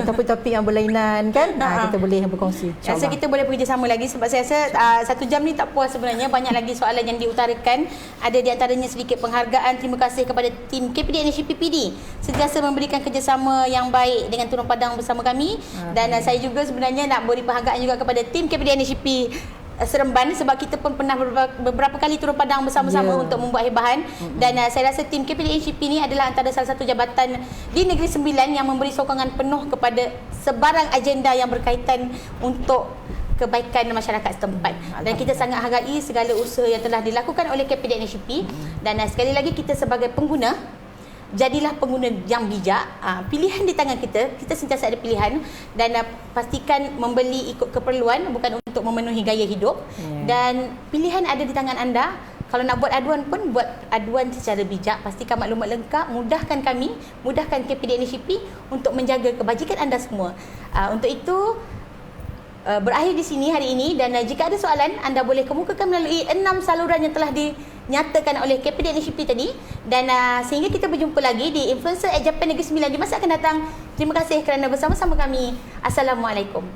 Ataupun topik yang berlainan kan, kita boleh berkongsi.
Rasa kita boleh bekerjasama lagi sebab saya rasa 1 jam ni tak puas sebenarnya. Banyak lagi soalan yang diutarakan. Ada di antaranya sedikit penghargaan. Terima kasih kepada tim KPD NHP PD sentiasa memberikan kerjasama yang baik dengan Turun Padang bersama kami. Dan saya juga sebenarnya nak beri penghargaan juga kepada tim KPD NHP Seremban sebab kita pun pernah beberapa kali turun padang bersama-sama untuk membuat hebahan. Dan saya rasa tim KPD NHP ni adalah antara salah satu jabatan di Negeri Sembilan yang memberi sokongan penuh kepada sebarang agenda yang berkaitan untuk kebaikan masyarakat setempat. Dan kita sangat hargai segala usaha yang telah dilakukan oleh KPD NHP. Dan sekali lagi kita sebagai pengguna, jadilah pengguna yang bijak. Pilihan di tangan kita, kita sentiasa ada pilihan, dan pastikan membeli ikut keperluan, bukan untuk memenuhi gaya hidup. Dan pilihan ada di tangan anda. Kalau nak buat aduan pun, buat aduan secara bijak. Pastikan maklumat lengkap, mudahkan kami, mudahkan KPD NHP untuk menjaga kebajikan anda semua. Untuk itu, berakhir di sini hari ini. Dan jika ada soalan, anda boleh kemukakan melalui 6 saluran yang telah dinyatakan oleh KPD NHP tadi. Dan sehingga kita berjumpa lagi di Influencer at Japan Negeri Sembilan di masa akan datang. Terima kasih kerana bersama-sama kami. Assalamualaikum.